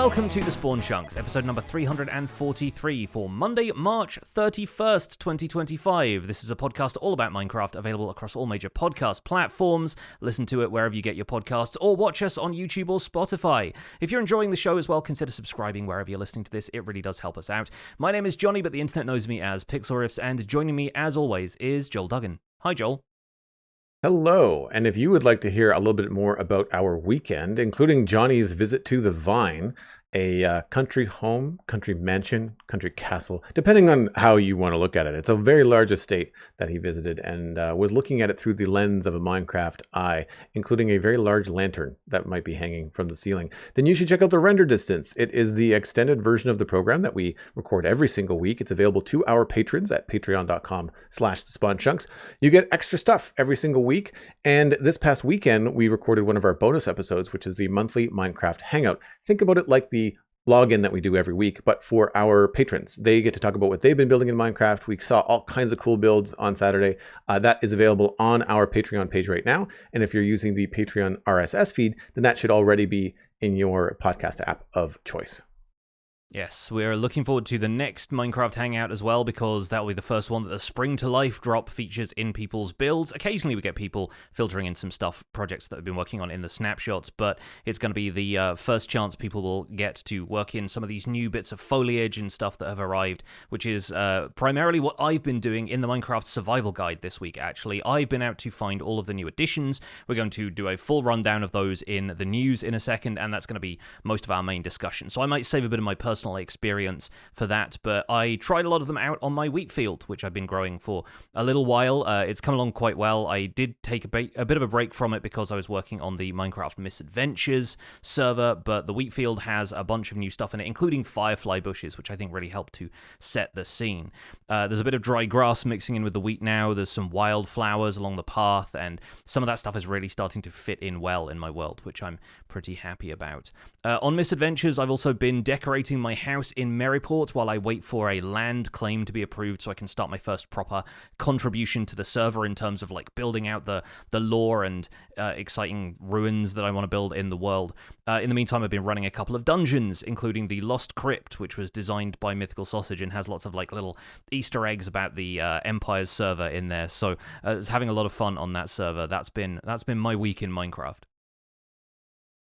welcome to The Spawn Chunks, episode number 343 for Monday, March 31st, 2025. This is a podcast all about Minecraft, available across all major podcast platforms. Listen to it wherever you get your podcasts, or watch us on YouTube or Spotify. If you're enjoying the show as well, consider subscribing wherever you're listening to this. It really does help us out. My name is Johnny, but the internet knows me as Pixel Riffs, and joining me, as always, is Joel Duggan. Hi, Joel. Hello, and if you would like to hear a little bit more about our weekend, including Johnny's visit to the Vine, a country home, country mansion, country castle, depending on how you want to look at it. It's a very large estate that he visited and was looking at it through the lens of a Minecraft eye, including a very large lantern that might be hanging from the ceiling. Then you should check out the render distance. It is the extended version of the program that we record every single week. It's available to our patrons at patreon.com/thespawnchunks. You get extra stuff every single week. And this past weekend, we recorded one of our bonus episodes, which is the monthly Minecraft Hangout. Think about it like the login that we do every week, but for our patrons. They get to talk about what they've been building in Minecraft. We saw all kinds of cool builds on Saturday. That is available on our Patreon page right now. And if you're using the Patreon RSS feed, then that should already be in your podcast app of choice. Yes, we're looking forward to the next Minecraft Hangout as well, because that will be the first one that the Spring to Life drop features in people's builds. Occasionally we get people filtering in some projects that they've been working on in the snapshots, but it's going to be the first chance people will get to work in some of these new bits of foliage and stuff that have arrived, which is primarily what I've been doing in the Minecraft Survival Guide this week, actually. I've been out to find all of the new additions. We're going to do a full rundown of those in the news in a second, and that's going to be most of our main discussion. So I might save a bit of my personal experience for that, but I tried a lot of them out on my wheat field, which I've been growing for a little while. It's come along quite well. I did take a bit of a break from it because I was working on the Minecraft Misadventures server, but the wheat field has a bunch of new stuff in it, including firefly bushes, which I think really helped to set the scene. There's a bit of dry grass mixing in with the wheat now. There's some wildflowers along the path, and some of that stuff is really starting to fit in well in my world, which I'm pretty happy about. On Misadventures, I've also been decorating my house in Maryport while I wait for a land claim to be approved so I can start my first proper contribution to the server in terms of like building out the lore and exciting ruins that I want to build in the world. In the meantime, I've been running a couple of dungeons, including the Lost Crypt, which was designed by Mythical Sausage and has lots of like little Easter eggs about the Empire's server in there. So I was having a lot of fun on that server. That's been my week in Minecraft.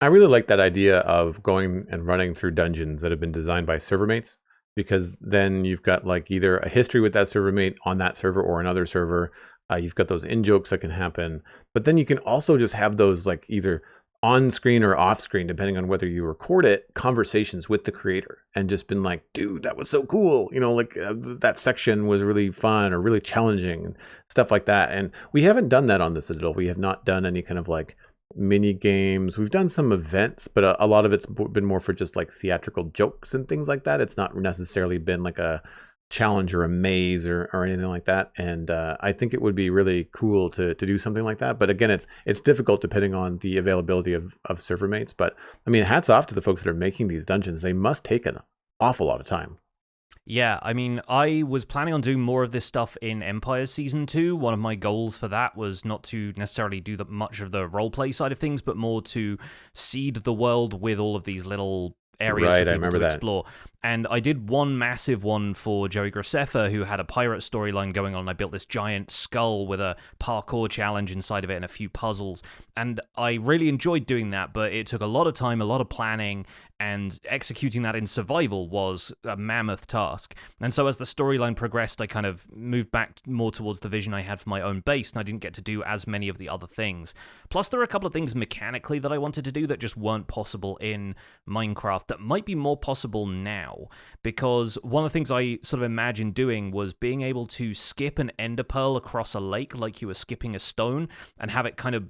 I really like that idea of going and running through dungeons that have been designed by server mates, because then you've got like either a history with that server mate on that server or another server. You've got those in-jokes that can happen, but then you can also just have those like either on screen or off screen, depending on whether you record it, conversations with the creator and just been like, dude, that was so cool. You know, like that section was really fun or really challenging and stuff like that. And we haven't done that on the Citadel. We have not done any kind of like mini games. We've done some events, but a lot of it's been more for just like theatrical jokes and things like that. It's not necessarily been like a challenge or a maze or anything like that. And I think it would be really cool to do something like that. But again, it's difficult depending on the availability of server mates. But I mean, hats off to the folks that are making these dungeons. They must take an awful lot of time. Yeah, I mean, I was planning on doing more of this stuff in Empire Season 2. One of my goals for that was not to necessarily do much of the roleplay side of things, but more to seed the world with all of these little areas for people to explore. And I did one massive one for Joey Graceffa, who had a pirate storyline going on. I built this giant skull with a parkour challenge inside of it and a few puzzles. And I really enjoyed doing that, but it took a lot of time, a lot of planning, and executing that in survival was a mammoth task. And so as the storyline progressed, I kind of moved back more towards the vision I had for my own base, and I didn't get to do as many of the other things. Plus, there are a couple of things mechanically that I wanted to do that just weren't possible in Minecraft that might be more possible now. Because one of the things I sort of imagined doing was being able to skip an ender pearl across a lake like you were skipping a stone and have it kind of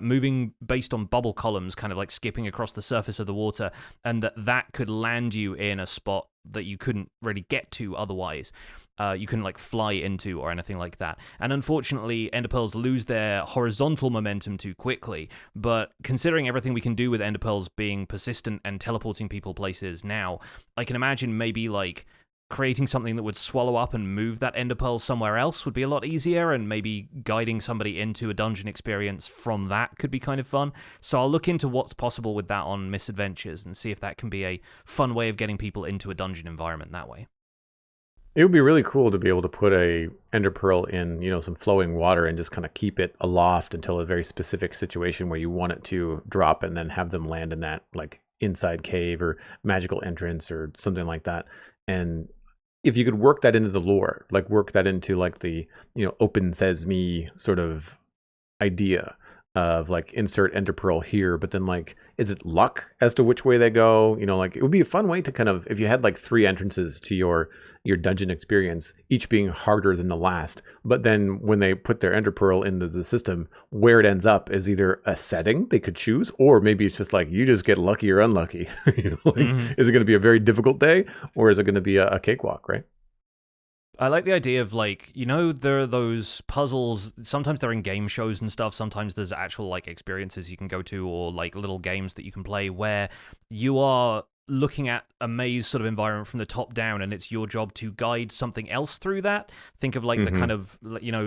moving based on bubble columns, kind of like skipping across the surface of the water, and that could land you in a spot that you couldn't really get to otherwise. You couldn't like fly into or anything like that. And unfortunately, ender pearls lose their horizontal momentum too quickly. But considering everything we can do with ender pearls being persistent and teleporting people places now, I can imagine maybe like creating something that would swallow up and move that ender pearl somewhere else would be a lot easier, and maybe guiding somebody into a dungeon experience from that could be kind of fun. So I'll look into what's possible with that on Misadventures and see if that can be a fun way of getting people into a dungeon environment that way. It would be really cool to be able to put a ender pearl in, some flowing water and just kind of keep it aloft until a very specific situation where you want it to drop, and then have them land in that like inside cave or magical entrance or something like that. And if you could work that into the lore, like work that into like the, open sesame sort of idea of like insert ender pearl here, but then like, is it luck as to which way they go? Like it would be a fun way to kind of, if you had like 3 entrances to your dungeon experience, each being harder than the last, but then when they put their ender pearl into the system, where it ends up is either a setting they could choose, or maybe it's just like you just get lucky or unlucky. Is it going to be a very difficult day, or is it going to be a cakewalk, right? I like the idea of like, there are those puzzles, sometimes they're in game shows and stuff, sometimes there's actual like experiences you can go to, or like little games that you can play where you are looking at a maze sort of environment from the top down, and it's your job to guide something else through that. Think of like the kind of,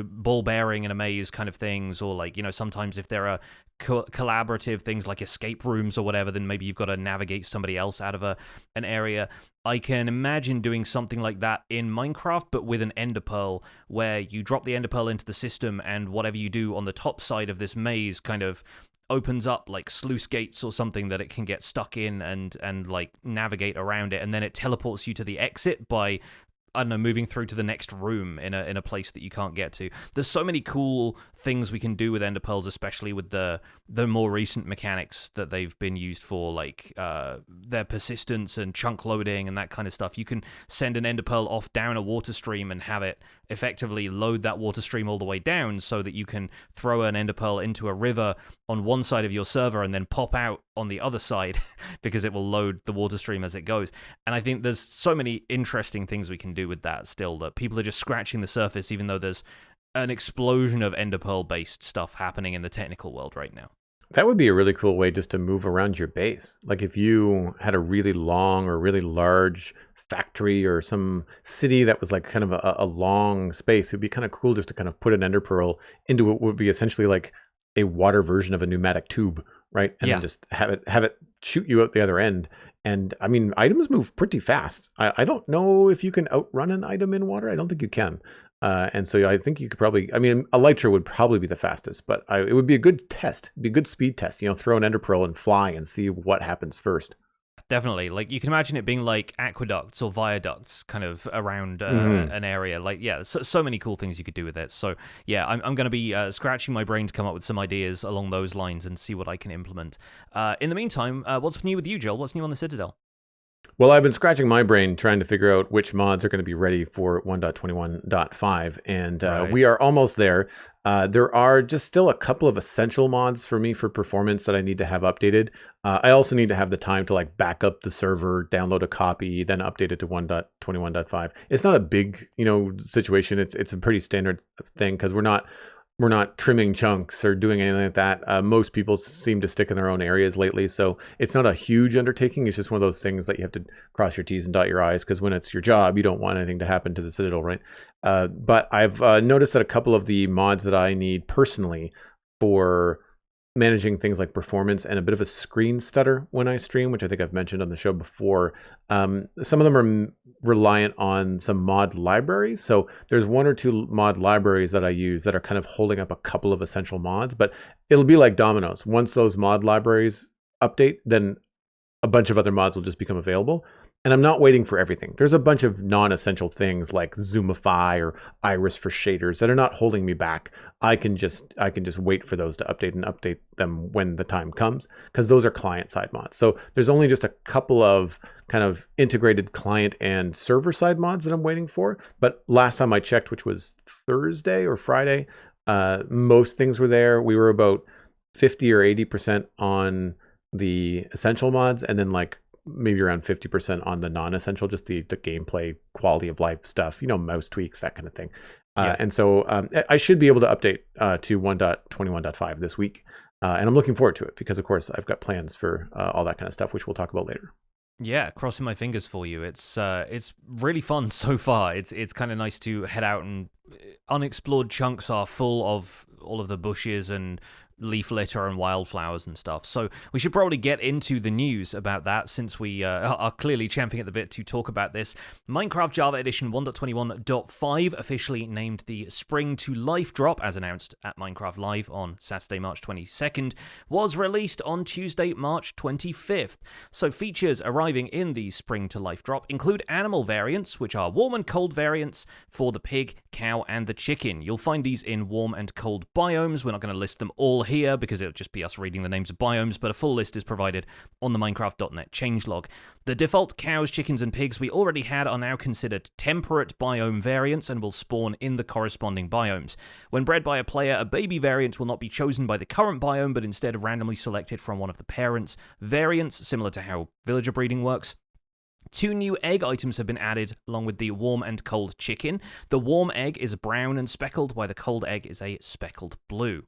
ball bearing in a maze kind of things, or like, sometimes if there are collaborative things like escape rooms or whatever, then maybe you've got to navigate somebody else out of an area. I can imagine doing something like that in Minecraft, but with an ender pearl, where you drop the ender pearl into the system, and whatever you do on the top side of this maze kind of opens up like sluice gates or something that it can get stuck in and like navigate around it, and then it teleports you to the exit by, I don't know, moving through to the next room in a place that you can't get to. There's so many cool things we can do with ender pearls, especially with the more recent mechanics that they've been used for, like their persistence and chunk loading and that kind of stuff. You can send an ender pearl off down a water stream and have it effectively load that water stream all the way down, so that you can throw an ender pearl into a river on one side of your server and then pop out on the other side because it will load the water stream as it goes. And I think there's so many interesting things we can do with that still, that people are just scratching the surface, even though there's an explosion of ender pearl based stuff happening in the technical world right now. That would be a really cool way just to move around your base. Like if you had a really long or really large factory or some city that was like kind of a long space, it'd be kind of cool just to kind of put an ender pearl into what would be essentially like a water version of a pneumatic tube, right? And then just have it shoot you out the other end. And I mean, items move pretty fast. I don't know if you can outrun an item in water. I don't think you can. And so I think you could probably, I mean, Elytra would probably be the fastest, but it would be a good test, be a good speed test, throw an ender pearl and fly and see what happens first. Definitely. Like, you can imagine it being like aqueducts or viaducts kind of around an area. Like, yeah, so many cool things you could do with it. So, yeah, I'm going to be scratching my brain to come up with some ideas along those lines and see what I can implement. In the meantime, what's new with you, Joel? What's new on the Citadel? Well, I've been scratching my brain trying to figure out which mods are going to be ready for 1.21.5, and we are almost there. There are just still a couple of essential mods for me for performance that I need to have updated. I also need to have the time to like back up the server, download a copy, then update it to 1.21.5. It's not a big, situation. It's a pretty standard thing because we're not trimming chunks or doing anything like that. Most people seem to stick in their own areas lately, so it's not a huge undertaking. It's just one of those things that you have to cross your T's and dot your I's, because when it's your job, you don't want anything to happen to the Citadel, right? But I've noticed that a couple of the mods that I need personally for managing things like performance and a bit of a screen stutter when I stream, which I think I've mentioned on the show before. Some of them are reliant on some mod libraries. So there's 1 or 2 mod libraries that I use that are kind of holding up a couple of essential mods, but it'll be like dominoes. Once those mod libraries update, then a bunch of other mods will just become available. And I'm not waiting for everything. There's a bunch of non-essential things like Zoomify or Iris for shaders that are not holding me back. I can just wait for those to update and update them when the time comes, because those are client-side mods. So there's only just a couple of kind of integrated client and server-side mods that I'm waiting for. But last time I checked, which was Thursday or Friday, most things were there. We were about 50 or 80% on the essential mods, and then like maybe around 50% on the non-essential, just the gameplay, quality of life stuff, mouse tweaks, that kind of thing. And so I should be able to update to 1.21.5 this week. And I'm looking forward to it because, of course, I've got plans for all that kind of stuff, which we'll talk about later. Yeah, crossing my fingers for you. It's really fun so far. It's kind of nice to head out, and unexplored chunks are full of all of the bushes and leaf litter and wildflowers and stuff. So we should probably get into the news about that, since we are clearly champing at the bit to talk about this. Minecraft Java Edition 1.21.5 officially named the Spring to Life drop, as announced at Minecraft Live on Saturday, March 22nd, was released on Tuesday, March 25th. So features arriving in the Spring to Life drop include animal variants, which are warm and cold variants for the pig, cow, and the chicken. You'll find these in warm and cold biomes. We're not going to list them all here because it'll just be us reading the names of biomes, but a full list is provided on the Minecraft.net changelog. The default cows, chickens, and pigs we already had are now considered temperate biome variants and will spawn in the corresponding biomes. When bred by a player, a baby variant will not be chosen by the current biome, but instead randomly selected from one of the parents' variants, similar to how villager breeding works. 2 new egg items have been added along with the warm and cold chicken. The warm egg is brown and speckled, while the cold egg is a speckled blue.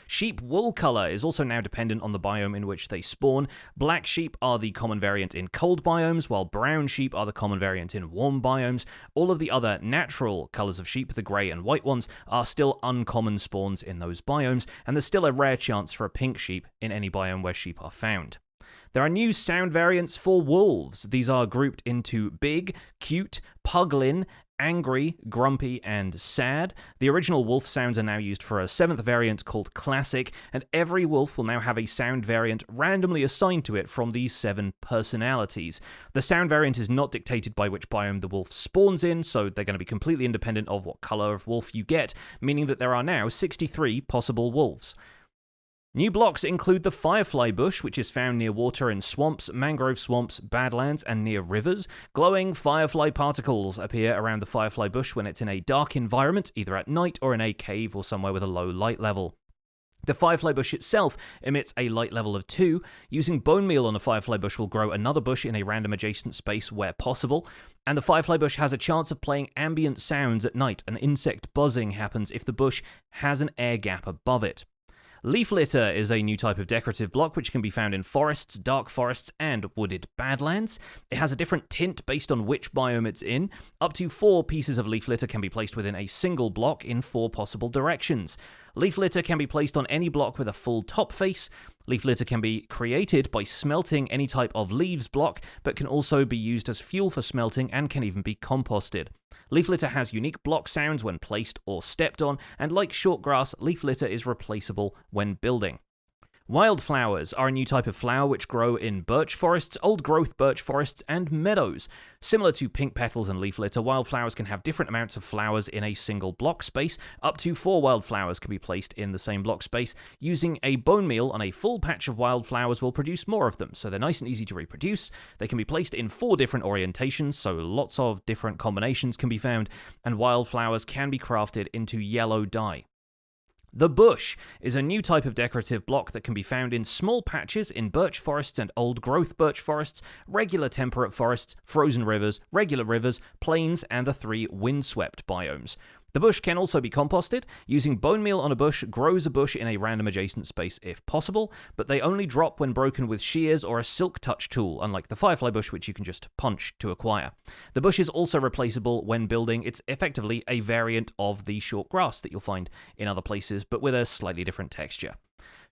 Sheep wool color is also now dependent on the biome in which they spawn. Black sheep are the common variant in cold biomes, while brown sheep are the common variant in warm biomes. All of the other natural colors of sheep, the grey and white ones, are still uncommon spawns in those biomes, and there's still a rare chance for a pink sheep in any biome where sheep are found. There are new sound variants for wolves. These are grouped into big, cute, puglin, angry, grumpy, and sad. The original wolf sounds are now used for a 7th variant called Classic, and every wolf will now have a sound variant randomly assigned to it from these 7 personalities. The sound variant is not dictated by which biome the wolf spawns in, so they're going to be completely independent of what color of wolf you get, meaning that there are now 63 possible wolves. New blocks include the firefly bush, which is found near water in swamps, mangrove swamps, badlands, and near rivers. Glowing firefly particles appear around the firefly bush when it's in a dark environment, either at night or in a cave or somewhere with a low light level. The firefly bush itself emits a light level of 2. Using bone meal on a firefly bush will grow another bush in a random adjacent space where possible. And the firefly bush has a chance of playing ambient sounds at night. An insect buzzing happens if the bush has an air gap above it. Leaf litter is a new type of decorative block which can be found in forests, dark forests, and wooded badlands. It has a different tint based on which biome it's in. Up to 4 pieces of leaf litter can be placed within a single block in 4 possible directions. Leaf litter can be placed on any block with a full top face. Leaf litter can be created by smelting any type of leaves block, but can also be used as fuel for smelting and can even be composted. Leaf litter has unique block sounds when placed or stepped on, and like short grass, leaf litter is replaceable when building. Wildflowers are a new type of flower which grow in birch forests, old-growth birch forests, and meadows. Similar to pink petals and leaf litter, wildflowers can have different amounts of flowers in a single block space. Up to 4 wildflowers can be placed in the same block space. Using a bone meal on a full patch of wildflowers will produce more of them, so they're nice and easy to reproduce. They can be placed in 4 different orientations, so lots of different combinations can be found, and wildflowers can be crafted into yellow dye. The bush is a new type of decorative block that can be found in small patches in birch forests and old-growth birch forests, regular temperate forests, frozen rivers, regular rivers, plains, and the 3 windswept biomes. The bush can also be composted. Using bone meal on a bush grows a bush in a random adjacent space if possible, but they only drop when broken with shears or a silk touch tool, unlike the firefly bush, which you can just punch to acquire. The bush is also replaceable when building. It's effectively a variant of the short grass that you'll find in other places, but with a slightly different texture.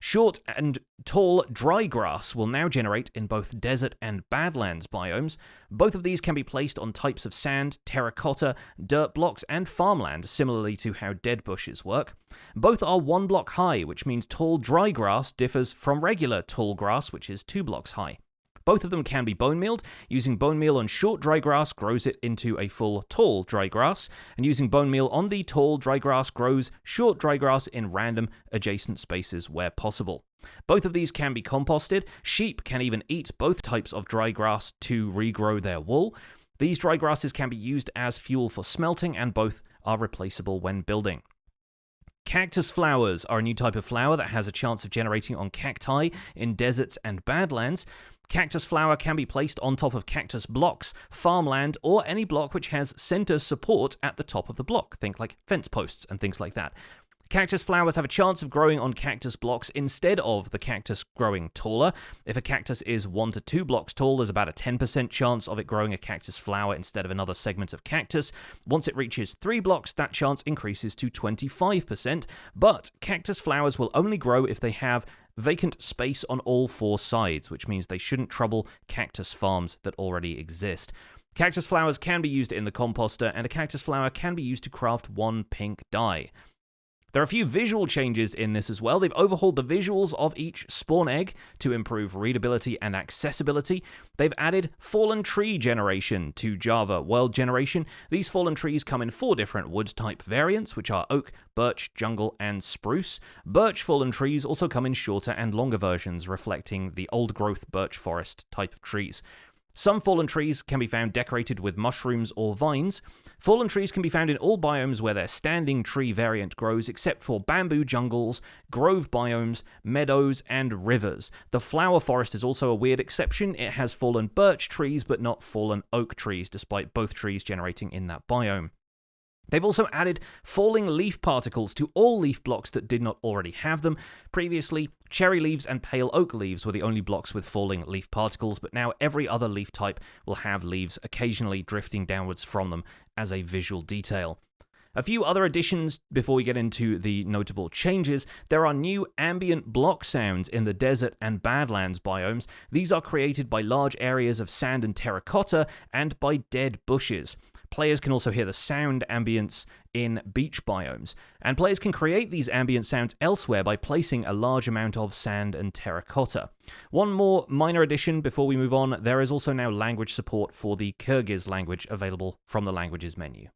Short and tall dry grass will now generate in both desert and badlands biomes. Both of these can be placed on types of sand, terracotta, dirt blocks, and farmland, similarly to how dead bushes work. Both are 1 block high, which means tall dry grass differs from regular tall grass, which is 2 blocks high. Both of them can be bone mealed. Using bone meal on short dry grass grows it into a full tall dry grass, and using bone meal on the tall dry grass grows short dry grass in random adjacent spaces where possible. Both of these can be composted. Sheep can even eat both types of dry grass to regrow their wool. These dry grasses can be used as fuel for smelting, and both are replaceable when building. Cactus flowers are a new type of flower that has a chance of generating on cacti in deserts and badlands. Cactus flower can be placed on top of cactus blocks, farmland, or any block which has center support at the top of the block. Think like fence posts and things like that. Cactus flowers have a chance of growing on cactus blocks instead of the cactus growing taller. If a cactus is 1 to 2 blocks tall, there's about a 10% chance of it growing a cactus flower instead of another segment of cactus. Once it reaches 3 blocks, that chance increases to 25%, but cactus flowers will only grow if they have vacant space on all 4 sides, which means they shouldn't trouble cactus farms that already exist. Cactus flowers can be used in the composter, and a cactus flower can be used to craft 1 pink dye. There are a few visual changes in this as well. They've overhauled the visuals of each spawn egg to improve readability and accessibility. They've added fallen tree generation to Java World Generation. These fallen trees come in 4 different wood type variants, which are oak, birch, jungle, and spruce. Birch fallen trees also come in shorter and longer versions, reflecting the old growth birch forest type of trees. Some fallen trees can be found decorated with mushrooms or vines. Fallen trees can be found in all biomes where their standing tree variant grows, except for bamboo jungles, grove biomes, meadows, and rivers. The flower forest is also a weird exception. It has fallen birch trees, but not fallen oak trees, despite both trees generating in that biome. They've also added falling leaf particles to all leaf blocks that did not already have them. Previously, cherry leaves and pale oak leaves were the only blocks with falling leaf particles, but now every other leaf type will have leaves occasionally drifting downwards from them as a visual detail. A few other additions before we get into the notable changes. There are new ambient block sounds in the desert and badlands biomes. These are created by large areas of sand and terracotta and by dead bushes. Players can also hear the sound ambience in beach biomes, and players can create these ambient sounds elsewhere by placing a large amount of sand and terracotta. One more minor addition before we move on, there is also now language support for the Kyrgyz language available from the languages menu.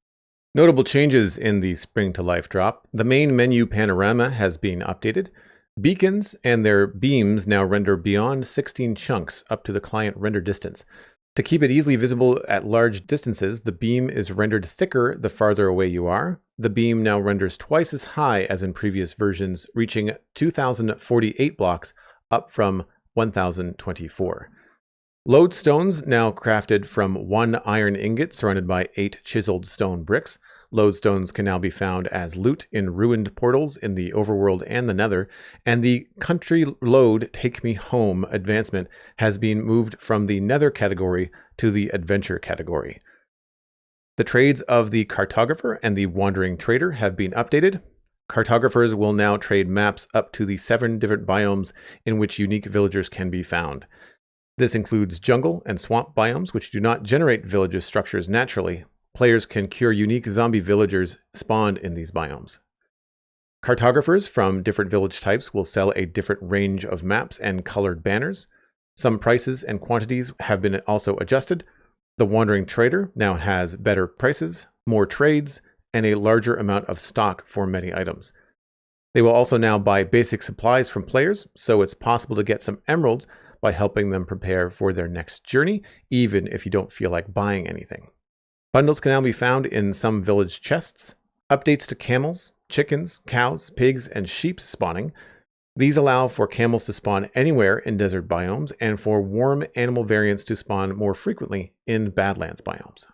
Notable changes in the Spring to Life drop. The main menu panorama has been updated. Beacons and their beams now render beyond 16 chunks up to the client render distance. To keep it easily visible at large distances, the beam is rendered thicker the farther away you are. The beam now renders twice as high as in previous versions, reaching 2,048 blocks, up from 1,024. Lodestones now crafted from 1 iron ingot surrounded by 8 chiseled stone bricks. Lodestones can now be found as loot in ruined portals in the overworld and the nether, and the Country Lode Take Me Home advancement has been moved from the nether category to the adventure category. The trades of the Cartographer and the Wandering Trader have been updated. Cartographers will now trade maps up to the 7 different biomes in which unique villagers can be found. This includes jungle and swamp biomes, which do not generate village structures naturally. Players can cure unique zombie villagers spawned in these biomes. Cartographers from different village types will sell a different range of maps and colored banners. Some prices and quantities have been also adjusted. The Wandering Trader now has better prices, more trades, and a larger amount of stock for many items. They will also now buy basic supplies from players, so it's possible to get some emeralds by helping them prepare for their next journey, even if you don't feel like buying anything. Bundles can now be found in some village chests. Updates to camels, chickens, cows, pigs, and sheep spawning. These allow for camels to spawn anywhere in desert biomes and for warm animal variants to spawn more frequently in badlands biomes.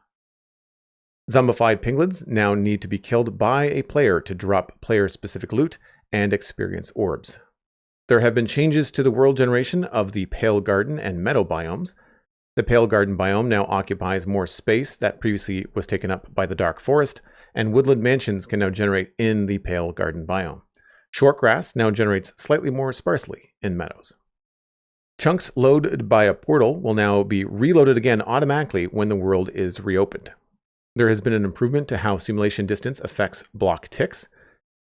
Zombified pinglins now need to be killed by a player to drop player-specific loot and experience orbs. There have been changes to the world generation of the Pale Garden and Meadow biomes. The Pale Garden biome now occupies more space that previously was taken up by the Dark Forest, and woodland mansions can now generate in the Pale Garden biome. Short grass now generates slightly more sparsely in meadows. Chunks loaded by a portal will now be reloaded again automatically when the world is reopened. There has been an improvement to how simulation distance affects block ticks.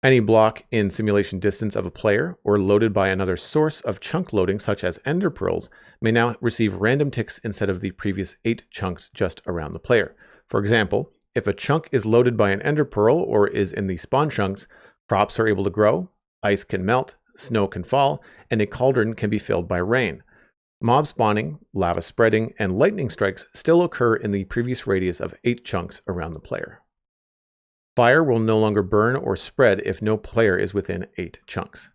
Any block in simulation distance of a player or loaded by another source of chunk loading, such as ender pearls, may now receive random ticks instead of the previous 8 chunks just around the player. For example, if a chunk is loaded by an ender pearl or is in the spawn chunks, crops are able to grow, ice can melt, snow can fall, and a cauldron can be filled by rain. Mob spawning, lava spreading, and lightning strikes still occur in the previous radius of 8 chunks around the player. Fire will no longer burn or spread if no player is within 8 chunks.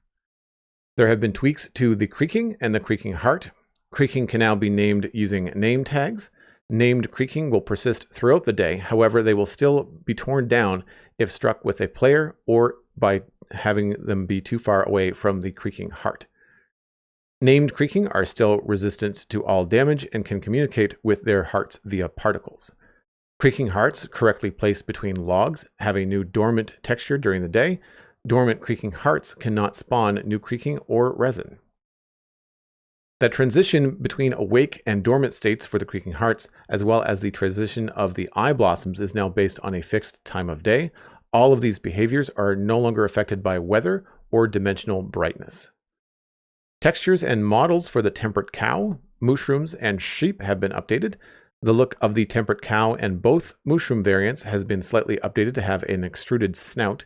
There have been tweaks to the creaking and the creaking heart. Creaking can now be named using name tags. Named creaking will persist throughout the day, however they will still be torn down if struck with a player or by having them be too far away from the creaking heart. Named creaking are still resistant to all damage and can communicate with their hearts via particles. Creaking hearts, correctly placed between logs, have a new dormant texture during the day. Dormant creaking hearts cannot spawn new creaking or resin. That transition between awake and dormant states for the creaking hearts, as well as the transition of the eye blossoms, is now based on a fixed time of day. All of these behaviors are no longer affected by weather or dimensional brightness. Textures and models for the temperate cow, mushrooms, and sheep have been updated. The look of the temperate cow and both mushroom variants has been slightly updated to have an extruded snout.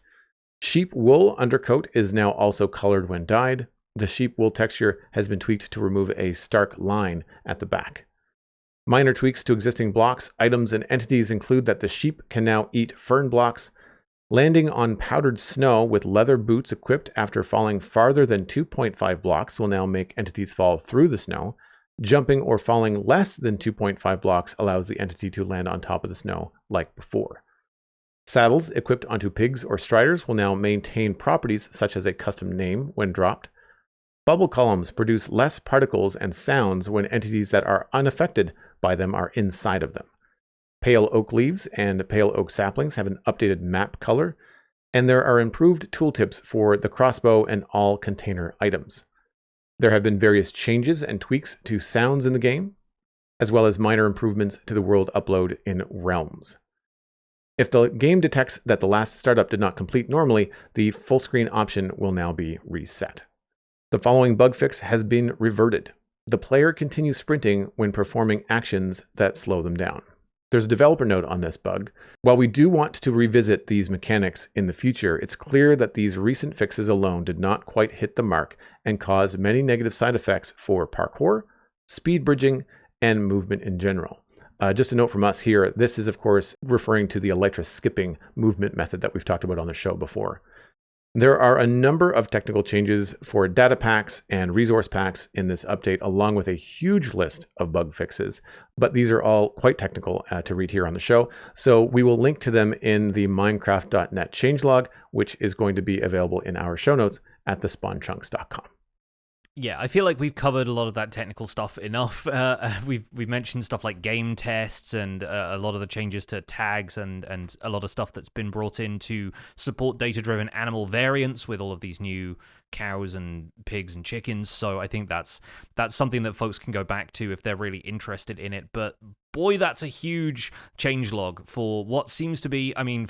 Sheep wool undercoat is now also colored when dyed. The sheep wool texture has been tweaked to remove a stark line at the back. Minor tweaks to existing blocks, items, and entities include that the sheep can now eat fern blocks. Landing on powdered snow with leather boots equipped after falling farther than 2.5 blocks will now make entities fall through the snow. Jumping or falling less than 2.5 blocks allows the entity to land on top of the snow like before. Saddles equipped onto pigs or striders will now maintain properties such as a custom name when dropped. Bubble columns produce less particles and sounds when entities that are unaffected by them are inside of them. Pale oak leaves and pale oak saplings have an updated map color, and there are improved tooltips for the crossbow and all container items. There have been various changes and tweaks to sounds in the game, as well as minor improvements to the world upload in Realms. If the game detects that the last startup did not complete normally, the full screen option will now be reset. The following bug fix has been reverted. The player continues sprinting when performing actions that slow them down. There's a developer note on this bug. While we do want to revisit these mechanics in the future, it's clear that these recent fixes alone did not quite hit the mark and caused many negative side effects for parkour, speed bridging, and movement in general. Just a note from us here, this is of course referring to the elytra skipping movement method that we've talked about on the show before. There are a number of technical changes for data packs and resource packs in this update, along with a huge list of bug fixes, but these are all quite technical to read here on the show. So we will link to them in the Minecraft.net changelog, which is going to be available in our show notes at thespawnchunks.com. Yeah, I feel like we've covered a lot of that technical stuff enough. We've mentioned stuff like game tests and a lot of the changes to tags and a lot of stuff that's been brought in to support data-driven animal variants with all of these new cows and pigs and chickens. So I think that's something that folks can go back to if they're really interested in it. But boy, that's a huge changelog for what seems to be, I mean,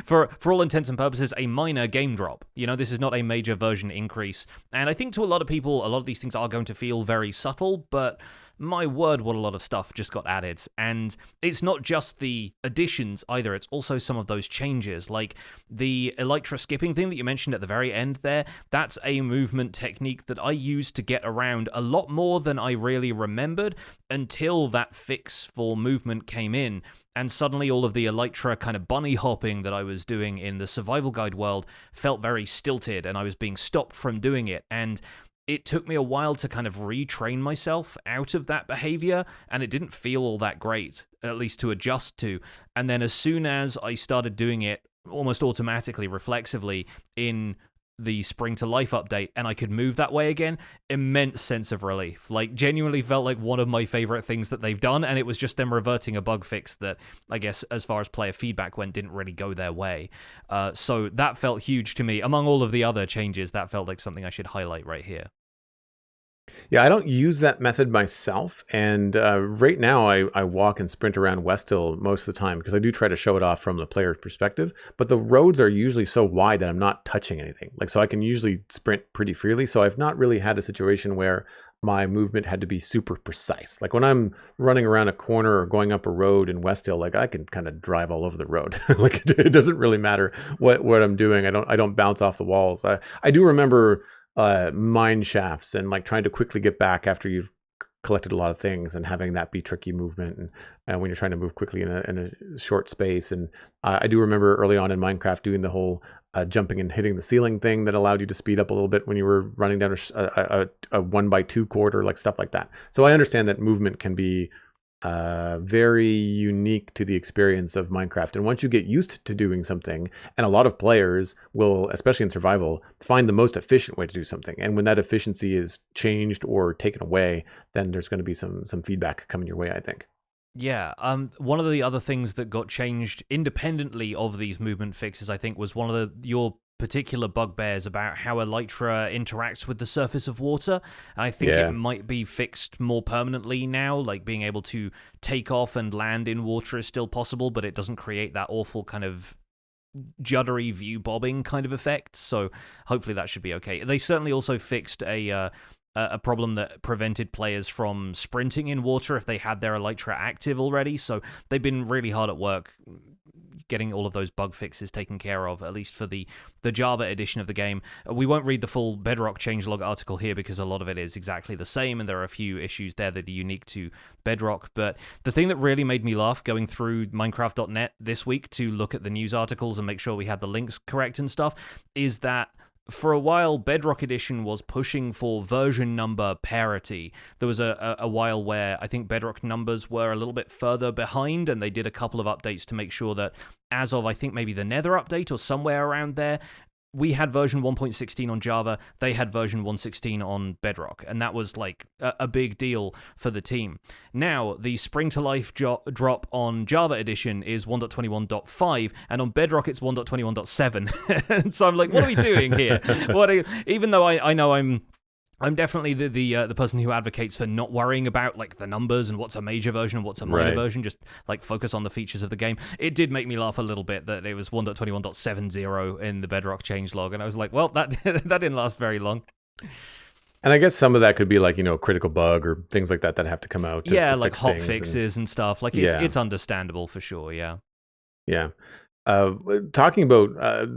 for all intents and purposes, a minor game drop. You know, this is not a major version increase. And I think to a lot of people, a lot of these things are going to feel very subtle, but my word, what a lot of stuff just got added. And it's not just the additions either, it's also some of those changes, like the elytra skipping thing that you mentioned at the very end there. That's a movement technique that I used to get around a lot more than I really remembered until that fix for movement came in. And suddenly all of the elytra kind of bunny hopping that I was doing in the survival guide world felt very stilted, and I was being stopped from doing it. And it took me a while to kind of retrain myself out of that behavior, and it didn't feel all that great, at least to adjust to. And then as soon as I started doing it almost automatically, reflexively, in the Spring to Life update, and I could move that way again, immense sense of relief. Like, genuinely felt like one of my favorite things that they've done, and it was just them reverting a bug fix that, I guess, as far as player feedback went, didn't really go their way. So that felt huge to me. Among all of the other changes, that felt like something I should highlight right here. Yeah, I don't use that method myself, and right now I walk and sprint around Westill most of the time because I do try to show it off from the player's perspective, but the roads are usually so wide that I'm not touching anything. Like, so I can usually sprint pretty freely, so I've not really had a situation where my movement had to be super precise. Like when I'm running around a corner or going up a road in Westill, like I can kind of drive all over the road. Like it doesn't really matter what I'm doing. I don't bounce off the walls. I do remember mine shafts and like trying to quickly get back after you've collected a lot of things and having that be tricky movement and when you're trying to move quickly in a short space. And I do remember early on in Minecraft doing the whole jumping and hitting the ceiling thing that allowed you to speed up a little bit when you were running down a 1x2 corridor, like stuff like that. So I understand that movement can be very unique to the experience of Minecraft. And once you get used to doing something, and a lot of players will, especially in survival, find the most efficient way to do something. And when that efficiency is changed or taken away, then there's going to be some feedback coming your way, I think. Yeah, one of the other things that got changed independently of these movement fixes, I think, was one of your particular bugbears about how Elytra interacts with the surface of water. And I think it Yeah. might be fixed more permanently now, like being able to take off and land in water is still possible, but it doesn't create that awful kind of juddery view bobbing kind of effect. So hopefully that should be okay. They certainly also fixed a problem that prevented players from sprinting in water if they had their Elytra active already. So they've been really hard at work getting all of those bug fixes taken care of, at least for the Java edition of the game. We won't read the full Bedrock changelog article here because a lot of it is exactly the same, and there are a few issues there that are unique to Bedrock. But the thing that really made me laugh going through Minecraft.net this week to look at the news articles and make sure we had the links correct and stuff is that for a while, Bedrock Edition was pushing for version number parity. There was a while where I think Bedrock numbers were a little bit further behind, and they did a couple of updates to make sure that as of, I think, maybe the Nether update or somewhere around there, we had version 1.16 on Java, they had version 1.16 on Bedrock, and that was like a big deal for the team. Now, the Spring to Life drop on Java Edition is 1.21.5, and on Bedrock it's 1.21.7. And so I'm like, what are we doing here? Even though I know I'm definitely the person who advocates for not worrying about like the numbers and what's a major version and what's a minor version, just like focus on the features of the game. It did make me laugh a little bit that it was 1.21.70 in the Bedrock changelog, and I was like, well, that that didn't last very long. And I guess some of that could be like, critical bug or things like that have to come out to like fix hot things fixes and stuff. Like it's understandable for sure, yeah. Yeah. Talking about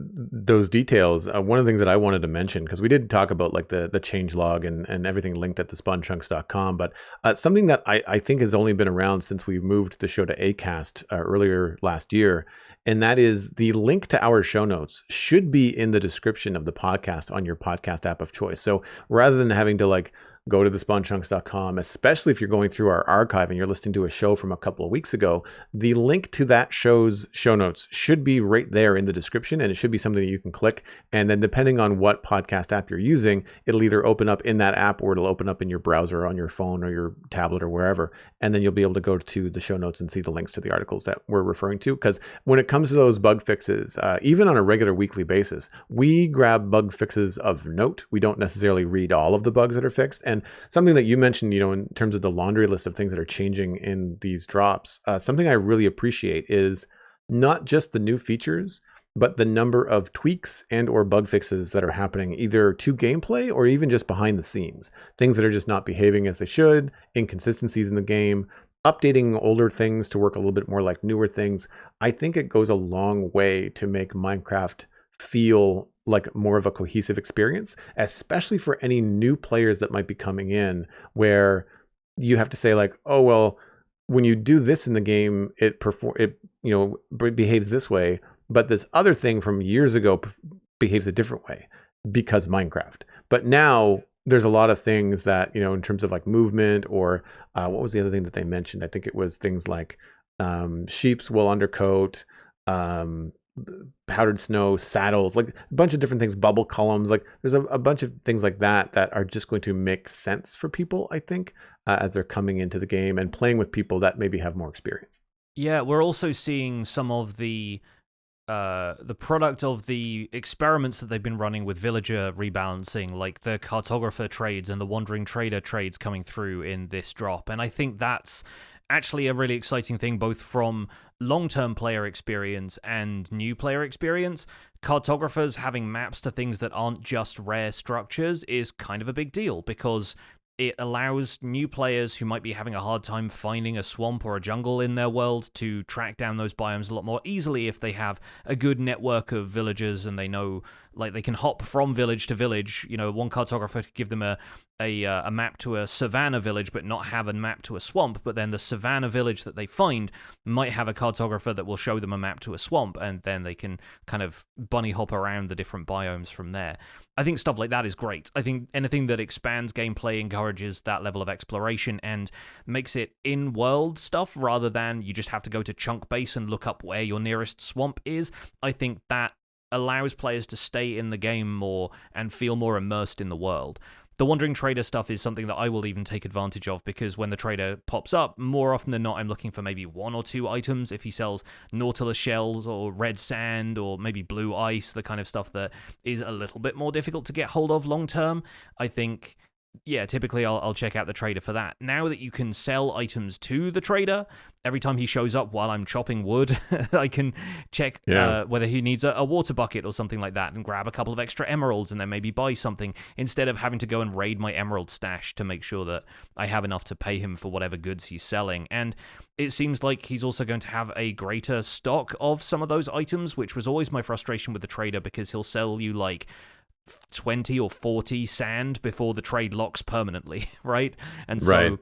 those details, one of the things that I wanted to mention, because we did talk about like the change log and everything linked at thespawnchunks.com, but something that I think has only been around since we moved the show to Acast earlier last year, and that is the link to our show notes should be in the description of the podcast on your podcast app of choice. So rather than having to like go to thespawnchunks.com, especially if you're going through our archive and you're listening to a show from a couple of weeks ago, the link to that show's show notes should be right there in the description, and it should be something that you can click. And then depending on what podcast app you're using, it'll either open up in that app or it'll open up in your browser on your phone or your tablet or wherever. And then you'll be able to go to the show notes and see the links to the articles that we're referring to. Because when it comes to those bug fixes, even on a regular weekly basis, we grab bug fixes of note. We don't necessarily read all of the bugs that are fixed. And something that you mentioned, in terms of the laundry list of things that are changing in these drops, something I really appreciate is not just the new features, but the number of tweaks and or bug fixes that are happening either to gameplay or even just behind the scenes. Things that are just not behaving as they should, inconsistencies in the game, updating older things to work a little bit more like newer things. I think it goes a long way to make Minecraft feel like more of a cohesive experience, especially for any new players that might be coming in, where you have to say like, oh, well, when you do this in the game, it behaves this way, but this other thing from years ago behaves a different way because Minecraft. But now there's a lot of things that, in terms of like movement or what was the other thing that they mentioned? I think it was things like sheep's wool undercoat, powdered snow, saddles, like a bunch of different things, bubble columns. Like there's a bunch of things like that are just going to make sense for people, I think, as they're coming into the game and playing with people that maybe have more experience. Yeah, we're also seeing some of the product of the experiments that they've been running with villager rebalancing, like the cartographer trades and the wandering trader trades coming through in this drop. And I think that's actually a really exciting thing, both from long-term player experience and new player experience. Cartographers having maps to things that aren't just rare structures is kind of a big deal, because it allows new players who might be having a hard time finding a swamp or a jungle in their world to track down those biomes a lot more easily if they have a good network of villagers and they know Like they can hop from village to village. One cartographer could give them a map to a savanna village, but not have a map to a swamp. But then the savanna village that they find might have a cartographer that will show them a map to a swamp, and then they can kind of bunny hop around the different biomes from there. I think stuff like that is great. I think anything that expands gameplay, encourages that level of exploration, and makes it in-world stuff rather than you just have to go to chunk base and look up where your nearest swamp is. I think that allows players to stay in the game more and feel more immersed in the world. The Wandering Trader stuff is something that I will even take advantage of, because when the trader pops up, more often than not, I'm looking for maybe 1 or 2 items. If he sells Nautilus shells or red sand or maybe blue ice, the kind of stuff that is a little bit more difficult to get hold of long term, I think, yeah, typically I'll check out the trader for that. Now that you can sell items to the trader, every time he shows up while I'm chopping wood, I can check whether he needs a water bucket or something like that and grab a couple of extra emeralds and then maybe buy something, instead of having to go and raid my emerald stash to make sure that I have enough to pay him for whatever goods he's selling. And it seems like he's also going to have a greater stock of some of those items, which was always my frustration with the trader, because he'll sell you like 20 or 40 sand before the trade locks permanently, right? And so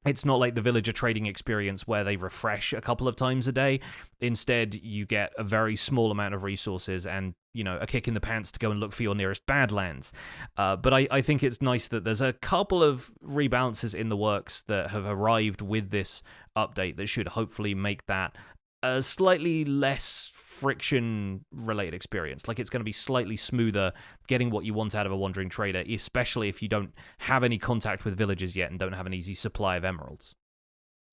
it's not like the villager trading experience where they refresh a couple of times a day. Instead, you get a very small amount of resources and, a kick in the pants to go and look for your nearest badlands. But I think it's nice that there's a couple of rebalances in the works that have arrived with this update that should hopefully make that a slightly less friction-related experience. Like, it's going to be slightly smoother getting what you want out of a Wandering Trader, especially if you don't have any contact with villagers yet and don't have an easy supply of emeralds.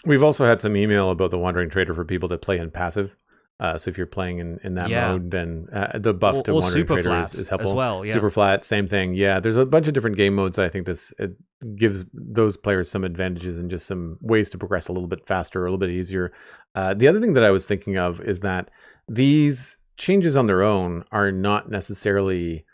We've also had some email about the Wandering Trader for people that play in passive. So if you're playing in that mode, then the buff to Wandering Trader is helpful. As well, yeah. Super flat, same thing. Yeah, there's a bunch of different game modes. I think it gives those players some advantages and just some ways to progress a little bit faster, a little bit easier. The other thing that I was thinking of is that these changes on their own are not necessarily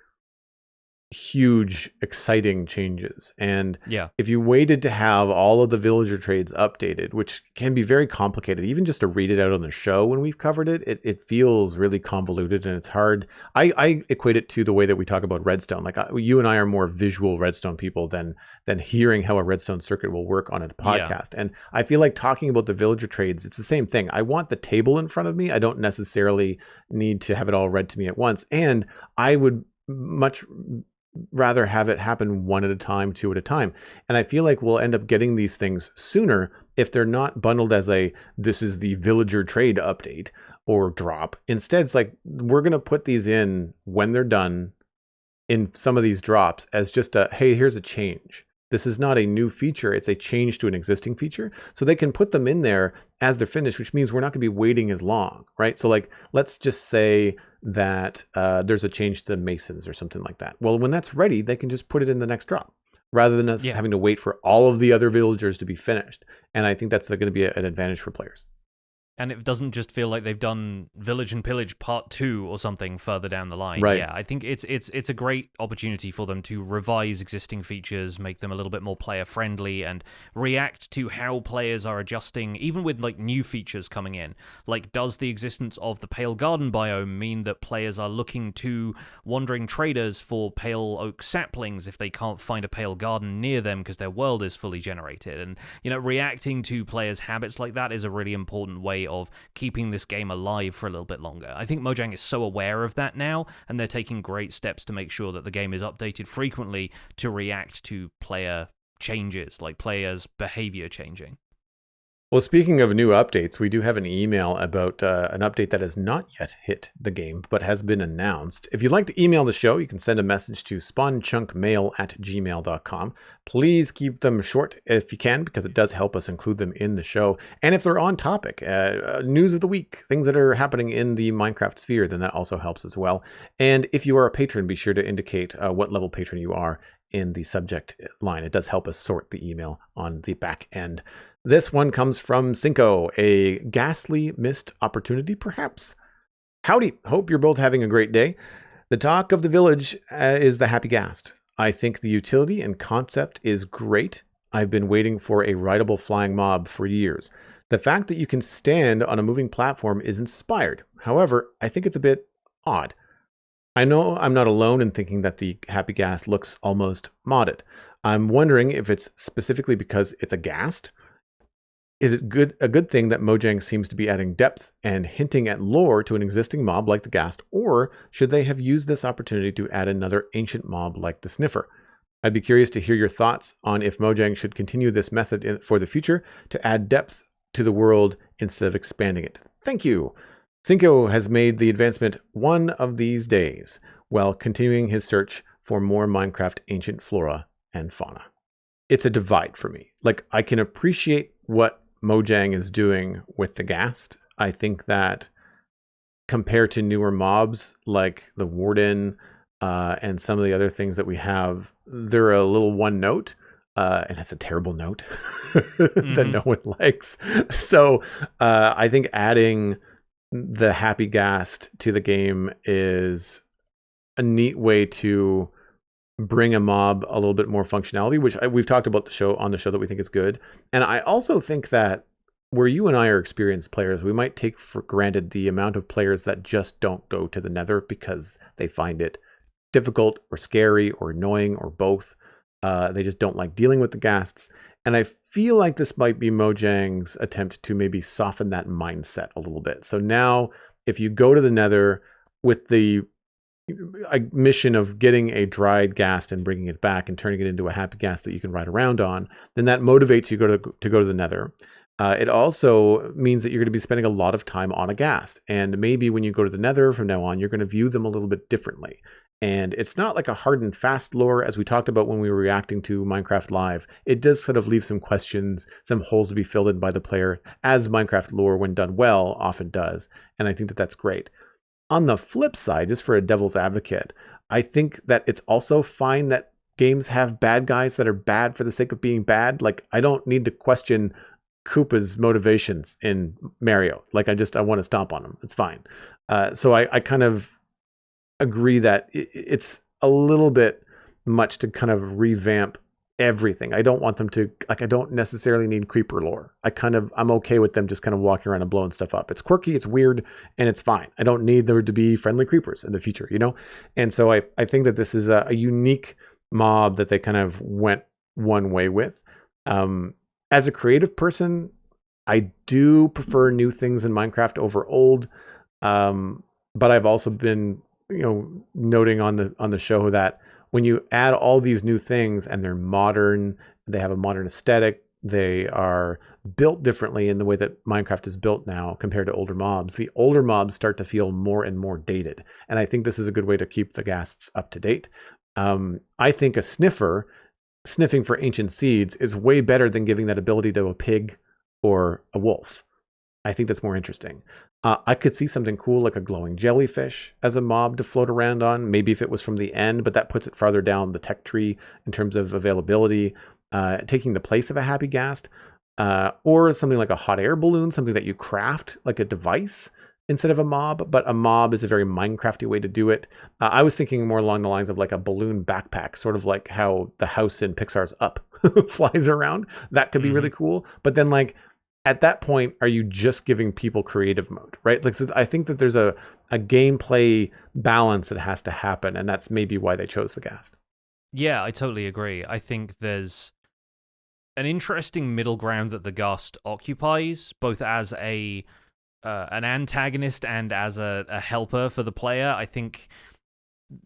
huge, exciting changes. And if you waited to have all of the villager trades updated, which can be very complicated, even just to read it out on the show when we've covered it, it feels really convoluted and it's hard. I equate it to the way that we talk about Redstone. Like you and I are more visual Redstone people than hearing how a Redstone circuit will work on a podcast. And I feel like talking about the villager trades, it's the same thing. I want the table in front of me. I don't necessarily need to have it all read to me at once. And I would much rather have it happen 1 at a time, 2 at a time. And I feel like we'll end up getting these things sooner if they're not bundled as this is the villager trade update or drop. Instead, it's like, we're going to put these in when they're done in some of these drops as just hey, here's a change. This is not a new feature. It's a change to an existing feature. So they can put them in there as they're finished, which means we're not going to be waiting as long, right? So like, let's just say that there's a change to Masons or something like that. Well, when that's ready, they can just put it in the next drop rather than us having to wait for all of the other villagers to be finished. And I think that's going to be an advantage for players. And it doesn't just feel like they've done Village and Pillage Part 2 or something further down the line. Right. Yeah, I think it's a great opportunity for them to revise existing features, make them a little bit more player-friendly, and react to how players are adjusting, even with like new features coming in. Like, does the existence of the Pale Garden biome mean that players are looking to Wandering Traders for pale oak saplings if they can't find a Pale Garden near them because their world is fully generated? And, reacting to players' habits like that is a really important way of keeping this game alive for a little bit longer. I think Mojang is so aware of that now, and they're taking great steps to make sure that the game is updated frequently to react to player changes, like players' behavior changing. Well, speaking of new updates, we do have an email about an update that has not yet hit the game, but has been announced. If you'd like to email the show, you can send a message to spawnchunkmail@gmail.com. Please keep them short if you can, because it does help us include them in the show. And if they're on topic, news of the week, things that are happening in the Minecraft sphere, then that also helps as well. And if you are a patron, be sure to indicate what level patron you are in the subject line. It does help us sort the email on the back end. This one comes from Cinco, a ghastly missed opportunity, perhaps. Howdy, hope you're both having a great day. The talk of the village is the happy ghast. I think the utility and concept is great. I've been waiting for a rideable flying mob for years. The fact that you can stand on a moving platform is inspired. However, I think it's a bit odd. I know I'm not alone in thinking that the Happy Ghast looks almost modded. I'm wondering if it's specifically because it's a ghast. Is it a good thing that Mojang seems to be adding depth and hinting at lore to an existing mob like the ghast, or should they have used this opportunity to add another ancient mob like the Sniffer? I'd be curious to hear your thoughts on if Mojang should continue this method for the future to add depth to the world instead of expanding it. Thank you. Cinco has made the advancement one of these days while continuing his search for more Minecraft ancient flora and fauna. It's a divide for me. Like, I can appreciate what Mojang is doing with the ghast. I think that compared to newer mobs like the Warden and some of the other things that we have, they're a little one note. And it's a terrible note that no one likes. So I think adding the Happy Ghast to the game is a neat way to bring a mob a little bit more functionality, which we've talked about on the show that we think is good. And I also think that where you and I are experienced players, we might take for granted the amount of players that just don't go to the Nether because they find it difficult or scary or annoying or both. They just don't like dealing with the ghasts. And I feel like this might be Mojang's attempt to maybe soften that mindset a little bit. So now, if you go to the Nether with the mission of getting a dried ghast and bringing it back and turning it into a happy ghast that you can ride around on, then that motivates you to go to the Nether. It also means that you're going to be spending a lot of time on a ghast. And maybe when you go to the Nether from now on, you're going to view them a little bit differently. And it's not like a hard and fast lore, as we talked about when we were reacting to Minecraft Live. It does sort of leave some questions, some holes to be filled in by the player, as Minecraft lore, when done well, often does. And I think that that's great. On the flip side, just for a devil's advocate, I think that it's also fine that games have bad guys that are bad for the sake of being bad. Like, I don't need to question Koopa's motivations in Mario. Like, I want to stomp on him. It's fine. So I kind of agree that it's a little bit much to kind of revamp everything. I don't want them to, like, I don't necessarily need creeper lore. I'm okay with them just kind of walking around and blowing stuff up. It's quirky, it's weird, and it's fine. I don't need there to be friendly creepers in the future, you know? And so I think that this is a unique mob that they kind of went one way with. As a creative person, I do prefer new things in Minecraft over old. But I've also been, noting on the show that when you add all these new things and they're modern, they have a modern aesthetic, they are built differently in the way that Minecraft is built now compared to older mobs, the older mobs start to feel more and more dated. And I think this is a good way to keep the ghasts up to date. I think a sniffer sniffing for ancient seeds is way better than giving that ability to a pig or a wolf. I think that's more interesting. I could see something cool like a glowing jellyfish as a mob to float around on, maybe if it was from the end, but that puts it farther down the tech tree in terms of availability, taking the place of a happy ghast, or something like a hot air balloon, something that you craft like a device instead of a mob, but a mob is a very Minecrafty way to do it. I was thinking more along the lines of like a balloon backpack, sort of like how the house in Pixar's Up flies around. That could be really cool. But then, like, at that point, are you just giving people creative mode, right? Like, so I think that there's a gameplay balance that has to happen, and that's maybe why they chose the ghast. Yeah, I totally agree. I think there's an interesting middle ground that the ghast occupies, both as an antagonist and as a helper for the player. I think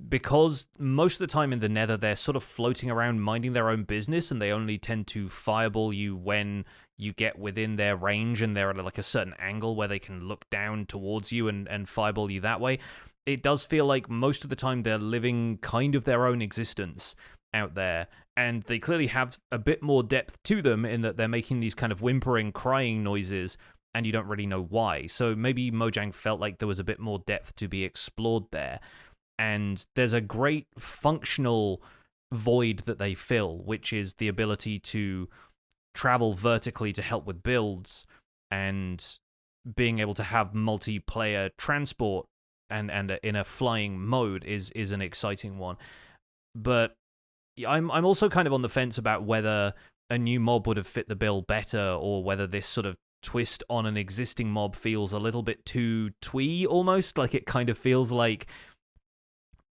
because most of the time in the Nether, they're sort of floating around minding their own business, and they only tend to fireball you when you get within their range and they're at like a certain angle where they can look down towards you and fireball you that way. It does feel like most of the time they're living kind of their own existence out there, and they clearly have a bit more depth to them in that they're making these kind of whimpering, crying noises, and you don't really know why. So maybe Mojang felt like there was a bit more depth to be explored there. And there's a great functional void that they fill, which is the ability to travel vertically to help with builds, and being able to have multiplayer transport and in a flying mode is an exciting one. But I'm also kind of on the fence about whether a new mob would have fit the bill better, or whether this sort of twist on an existing mob feels a little bit too twee almost. Like, it kind of feels like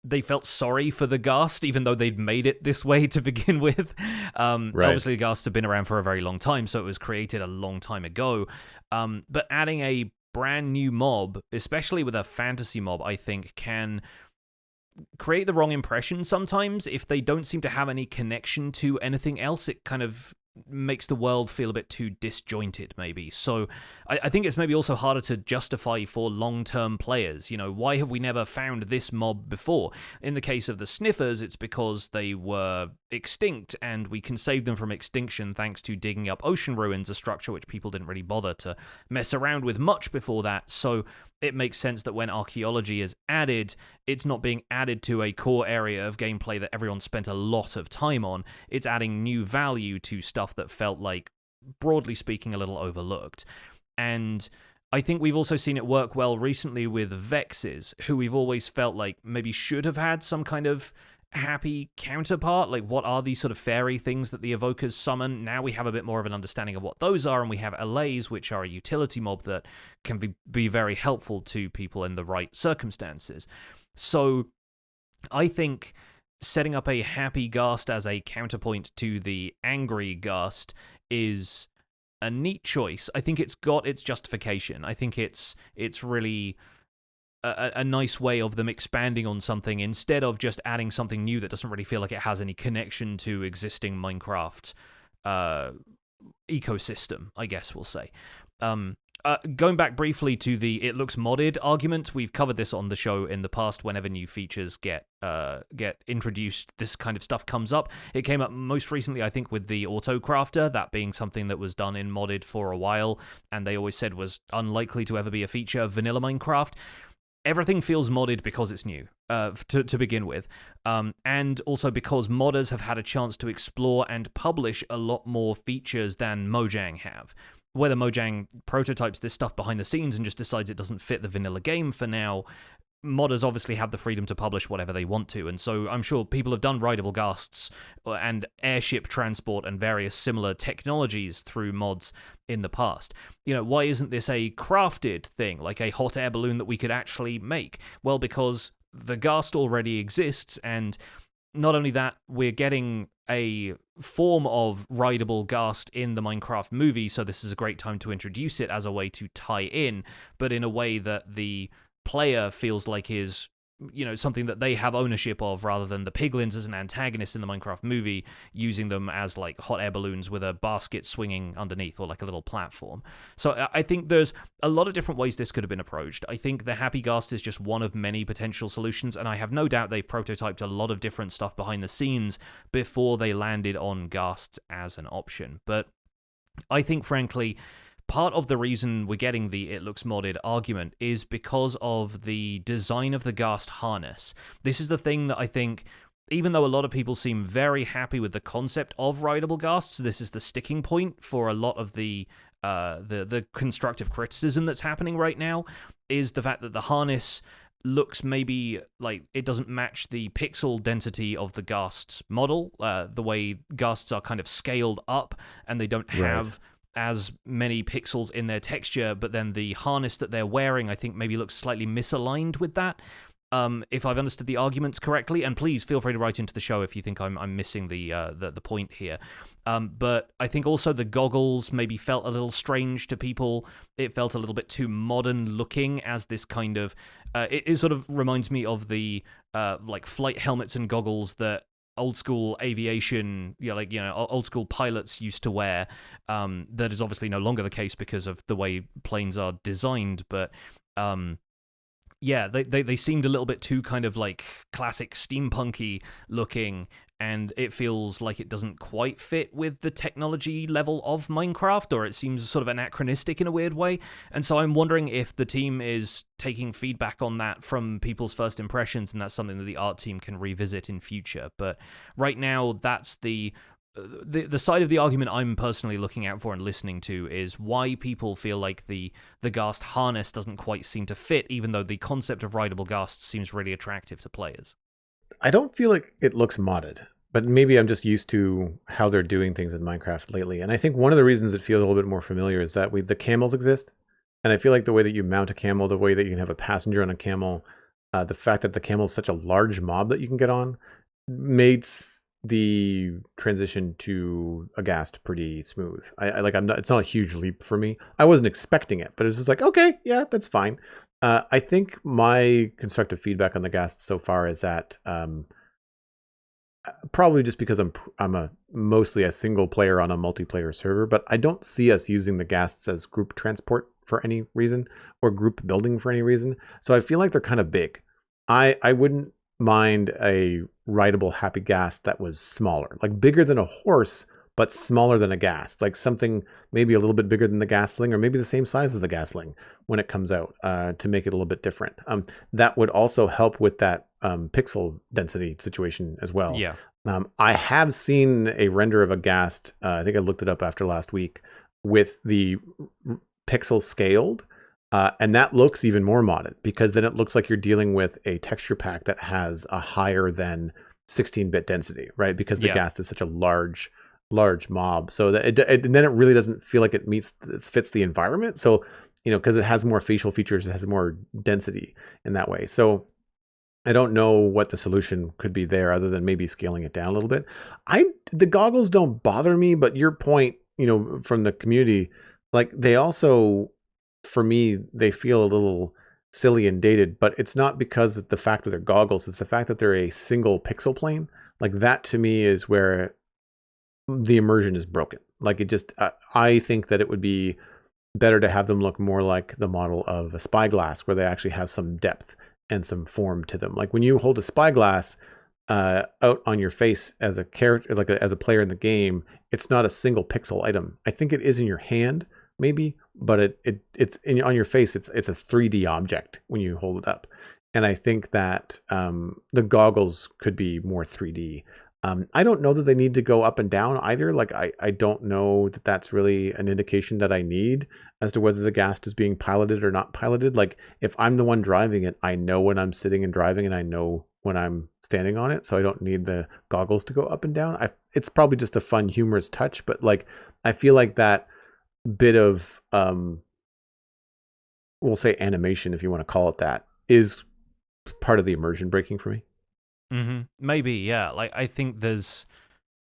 they felt sorry for the ghast, even though they'd made it this way to begin with. Right. Obviously, the ghast have been around for a very long time, so it was created a long time ago. But adding a brand new mob, especially with a fantasy mob, I think can create the wrong impression sometimes. If they don't seem to have any connection to anything else, it kind of makes the world feel a bit too disjointed, maybe. So I think it's maybe also harder to justify for long-term players. You know, why have we never found this mob before? In the case of the Sniffers, it's because they were extinct, and we can save them from extinction thanks to digging up ocean ruins, a structure which people didn't really bother to mess around with much before that. So it makes sense that when archaeology is added, it's not being added to a core area of gameplay that everyone spent a lot of time on. It's adding new value to stuff that felt like, broadly speaking, a little overlooked. And I think we've also seen it work well recently with Vexes, who we've always felt like maybe should have had some kind of happy counterpart. Like, what are these sort of fairy things that the evokers summon? Now we have a bit more of an understanding of what those are, and we have allays, which are a utility mob that can be very helpful to people in the right circumstances. So I think setting up a happy ghast as a counterpoint to the angry ghast is a neat choice. I think it's got its justification. I think it's really a nice way of them expanding on something instead of just adding something new that doesn't really feel like it has any connection to existing Minecraft ecosystem, I guess we'll say. Going back briefly to the it looks modded argument, we've covered this on the show in the past. Whenever new features get introduced, this kind of stuff comes up. It came up most recently, I think, with the auto crafter, that being something that was done in modded for a while, and they always said was unlikely to ever be a feature of vanilla Minecraft. Everything feels modded because it's new, to begin with, and also because modders have had a chance to explore and publish a lot more features than Mojang have. Whether Mojang prototypes this stuff behind the scenes and just decides it doesn't fit the vanilla game for now, modders obviously have the freedom to publish whatever they want to, and so I'm sure people have done rideable ghasts and airship transport and various similar technologies through mods in the past. You know, why isn't this a crafted thing, like a hot air balloon that we could actually make? Well, because the ghast already exists, and not only that, we're getting a form of rideable ghast in the Minecraft movie, so this is a great time to introduce it as a way to tie in, but in a way that the player feels like is, you know, something that they have ownership of, rather than the piglins as an antagonist in the Minecraft movie, using them as like hot air balloons with a basket swinging underneath, or like a little platform. So I think there's a lot of different ways this could have been approached. I think the Happy Ghast is just one of many potential solutions, and I have no doubt they prototyped a lot of different stuff behind the scenes before they landed on ghasts as an option. But I think, frankly, part of the reason we're getting the it looks modded argument is because of the design of the ghast harness. This is the thing that I think, even though a lot of people seem very happy with the concept of rideable ghasts, this is the sticking point for a lot of the constructive criticism that's happening right now, is the fact that the harness looks maybe like it doesn't match the pixel density of the ghast model, the way ghasts are kind of scaled up, and they don't have as many pixels in their texture, but then the harness that they're wearing, I think, maybe looks slightly misaligned with that. If I've understood the arguments correctly, and please feel free to write into the show if you think I'm missing the point here. But I think also the goggles maybe felt a little strange to people. It felt a little bit too modern looking as this kind of... it sort of reminds me of the like flight helmets and goggles that old school aviation, old school pilots used to wear. That is obviously no longer the case because of the way planes are designed, but yeah, they seemed a little bit too kind of like classic steampunky looking, and it feels like it doesn't quite fit with the technology level of Minecraft, or it seems sort of anachronistic in a weird way. And so I'm wondering if the team is taking feedback on that from people's first impressions, and that's something that the art team can revisit in future. But right now, that's the side of the argument I'm personally looking out for and listening to, is why people feel like the ghast harness doesn't quite seem to fit, even though the concept of rideable ghasts seems really attractive to players. I don't feel like it looks modded, but maybe I'm just used to how they're doing things in Minecraft lately. And I think one of the reasons it feels a little bit more familiar is that the camels exist. And I feel like the way that you mount a camel, the way that you can have a passenger on a camel, the fact that the camel is such a large mob that you can get on makes the transition to a ghast pretty smooth. I like I'm not it's not a huge leap for me. I wasn't expecting it, but it was just like, okay, yeah, that's fine. I think my constructive feedback on the ghast so far is that probably just because I'm a mostly a single player on a multiplayer server, but I don't see us using the ghasts as group transport for any reason or group building for any reason. So I feel like they're kind of big. I wouldn't mind a rideable happy ghast that was smaller, like bigger than a horse, but smaller than a ghast, like something maybe a little bit bigger than the ghastling, or maybe the same size as the ghastling when it comes out, to make it a little bit different. That would also help with that pixel density situation as well. Yeah. I have seen a render of a ghast. I think I looked it up after last week with the pixel scaled. And that looks even more modded because then it looks like you're dealing with a texture pack that has a higher than 16-bit density, right? Because the ghast is such a large mob. So that and then it really doesn't feel like it fits the environment. So, because it has more facial features, it has more density in that way. So I don't know what the solution could be there other than maybe scaling it down a little bit. The goggles don't bother me, but your point, from the community, like they also, for me, they feel a little silly and dated, but it's not because of the fact that they're goggles. It's the fact that they're a single pixel plane. Like that to me is where the immersion is broken. Like it just, I think that it would be better to have them look more like the model of a spyglass where they actually have some depth and some form to them. Like when you hold a spyglass out on your face as a character, like as a player in the game, it's not a single pixel item. I think it is in your hand, maybe, but it's on your face. It's a 3D object when you hold it up, and I think that the goggles could be more 3D. I don't know that they need to go up and down either. Like I don't know that that's really an indication that I need as to whether the ghast is being piloted or not piloted. Like if I'm the one driving it, I know when I'm sitting and driving, and I know when I'm standing on it, so I don't need the goggles to go up and down. It's probably just a fun, humorous touch, but like I feel like that bit of we'll say animation, if you want to call it that, is part of the immersion breaking for me. Maybe, yeah. Like I think there's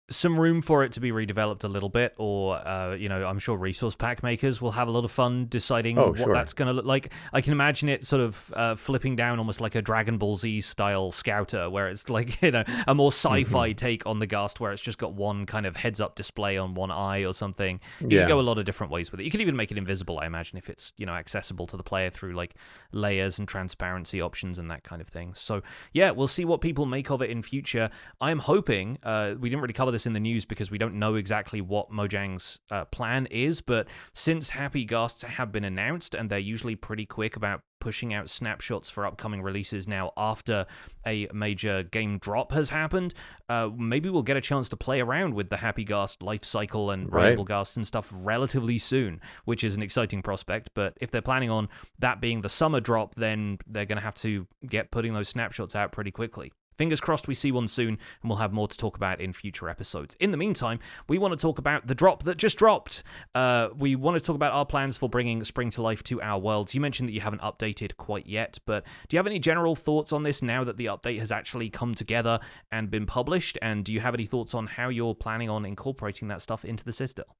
some room for it to be redeveloped a little bit, or I'm sure resource pack makers will have a lot of fun deciding what that's going to look like. I can imagine it sort of flipping down almost like a Dragon Ball Z style scouter, where it's like a more sci-fi take on the ghast, where it's just got one kind of heads-up display on one eye or something. You could go a lot of different ways with it. You could even make it invisible, I imagine, if it's accessible to the player through like layers and transparency options and that kind of thing. So yeah, we'll see what people make of it in future. I'm hoping we didn't really cover this in the news because we don't know exactly what Mojang's plan is, but since Happy Ghasts have been announced, and they're usually pretty quick about pushing out snapshots for upcoming releases now after a major game drop has happened, maybe we'll get a chance to play around with the Happy Ghast life cycle and rideable ghasts and stuff relatively soon, which is an exciting prospect. But if they're planning on that being the summer drop, then they're going to have to get putting those snapshots out pretty quickly. Fingers crossed we see one soon, and we'll have more to talk about in future episodes. In the meantime, we want to talk about the drop that just dropped. We want to talk about our plans for bringing spring to life to our worlds. You mentioned that you haven't updated quite yet, but do you have any general thoughts on this now that the update has actually come together and been published? And do you have any thoughts on how you're planning on incorporating that stuff into the Citadel?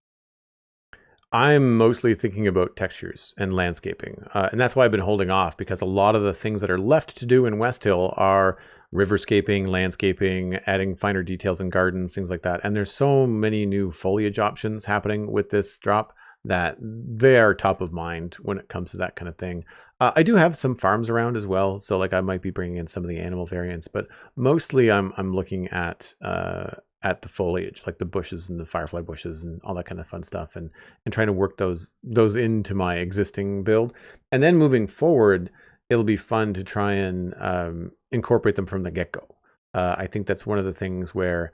I'm mostly thinking about textures and landscaping, and that's why I've been holding off, because a lot of the things that are left to do in West Hill are riverscaping, landscaping, adding finer details in gardens, things like that. And there's so many new foliage options happening with this drop that they are top of mind when it comes to that kind of thing. I do have some farms around as well, so like I might be bringing in some of the animal variants, but mostly I'm looking at the foliage, like the bushes and the firefly bushes and all that kind of fun stuff, and trying to work those into my existing build. And then moving forward, it'll be fun to try and incorporate them from the get-go. I think that's one of the things where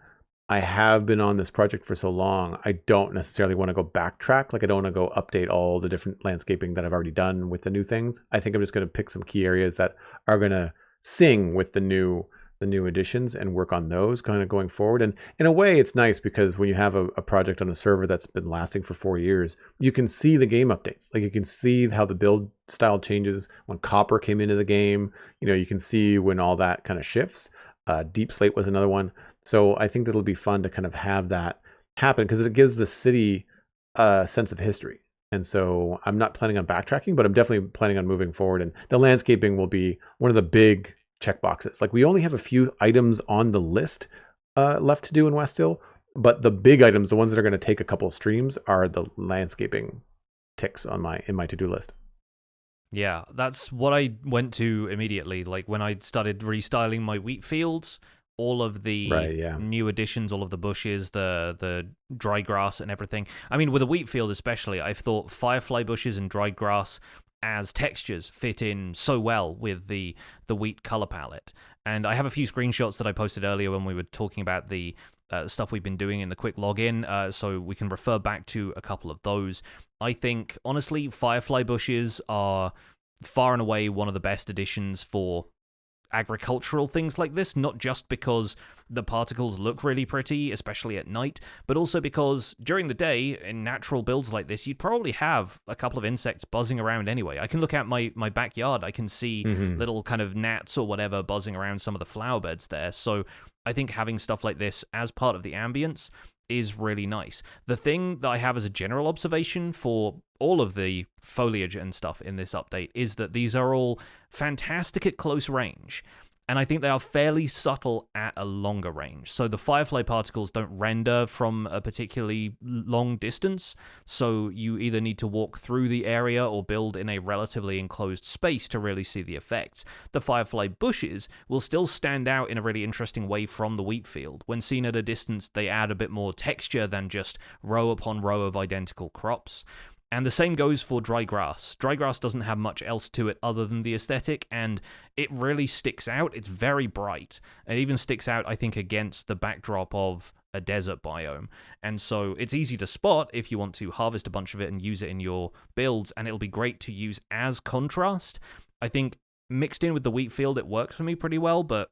I have been on this project for so long, I don't necessarily want to go backtrack. Like I don't want to go update all the different landscaping that I've already done with the new things. I think I'm just going to pick some key areas that are going to sing with the new the new additions and work on those kind of going forward. And in a way, it's nice because when you have a project on a server that's been lasting for 4 years, you can see the game updates. Like you can see how the build style changes when copper came into the game. You can see when all that kind of shifts. Deep Slate was another one. So I think that'll be fun to kind of have that happen because it gives the city a sense of history. And so I'm not planning on backtracking, but I'm definitely planning on moving forward. And the landscaping will be one of the big check boxes. Like we only have a few items on the list left to do in West Hill, but the big items, the ones that are going to take a couple of streams, are the landscaping ticks on in my to-do list. Yeah, that's what I went to immediately. Like when I started restyling my wheat fields, all of the Right, yeah. new additions, all of the bushes, the dry grass and everything. I mean, with a wheat field especially, I've thought firefly bushes and dry grass as textures fit in so well with the wheat color palette. And I have a few screenshots that I posted earlier when we were talking about the stuff we've been doing in the quick login, so we can refer back to a couple of those. I think, honestly, firefly bushes are far and away one of the best additions for agricultural things like this, not just because the particles look really pretty, especially at night, but also because during the day, in natural builds like this, you'd probably have a couple of insects buzzing around anyway. I can look out my backyard, I can see little kind of gnats or whatever buzzing around some of the flower beds there, so I think having stuff like this as part of the ambience is really nice. The thing that I have as a general observation for all of the foliage and stuff in this update is that these are all fantastic at close range, and I think they are fairly subtle at a longer range. So the firefly particles don't render from a particularly long distance, so you either need to walk through the area or build in a relatively enclosed space to really see the effects. The firefly bushes will still stand out in a really interesting way from the wheat field. When seen at a distance, they add a bit more texture than just row upon row of identical crops. And the same goes for dry grass. Dry grass doesn't have much else to it other than the aesthetic, and it really sticks out. It's very bright. It even sticks out, I think, against the backdrop of a desert biome. And so it's easy to spot if you want to harvest a bunch of it and use it in your builds, and it'll be great to use as contrast. I think mixed in with the wheat field, it works for me pretty well, but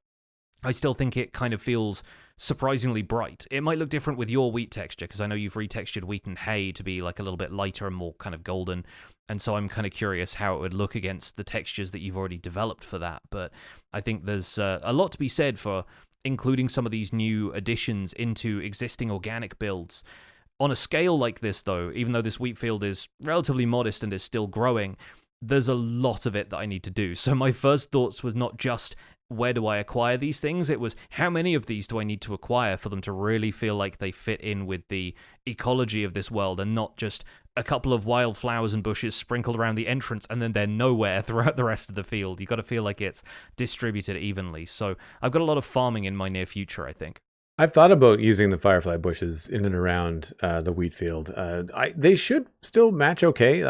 I still think it kind of feels surprisingly bright. It might look different with your wheat texture, because I know you've retextured wheat and hay to be like a little bit lighter and more kind of golden, and so I'm kind of curious how it would look against the textures that you've already developed for that. But I think there's a lot to be said for including some of these new additions into existing organic builds. On a scale like this, though, even though this wheat field is relatively modest and is still growing, there's a lot of it that I need to do. So my first thoughts was not just where do I acquire these things? It was how many of these do I need to acquire for them to really feel like they fit in with the ecology of this world and not just a couple of wildflowers and bushes sprinkled around the entrance and then they're nowhere throughout the rest of the field. You got to feel like it's distributed evenly. So I've got a lot of farming in my near future, I think. I've thought about using the firefly bushes in and around the wheat field. They should still match okay.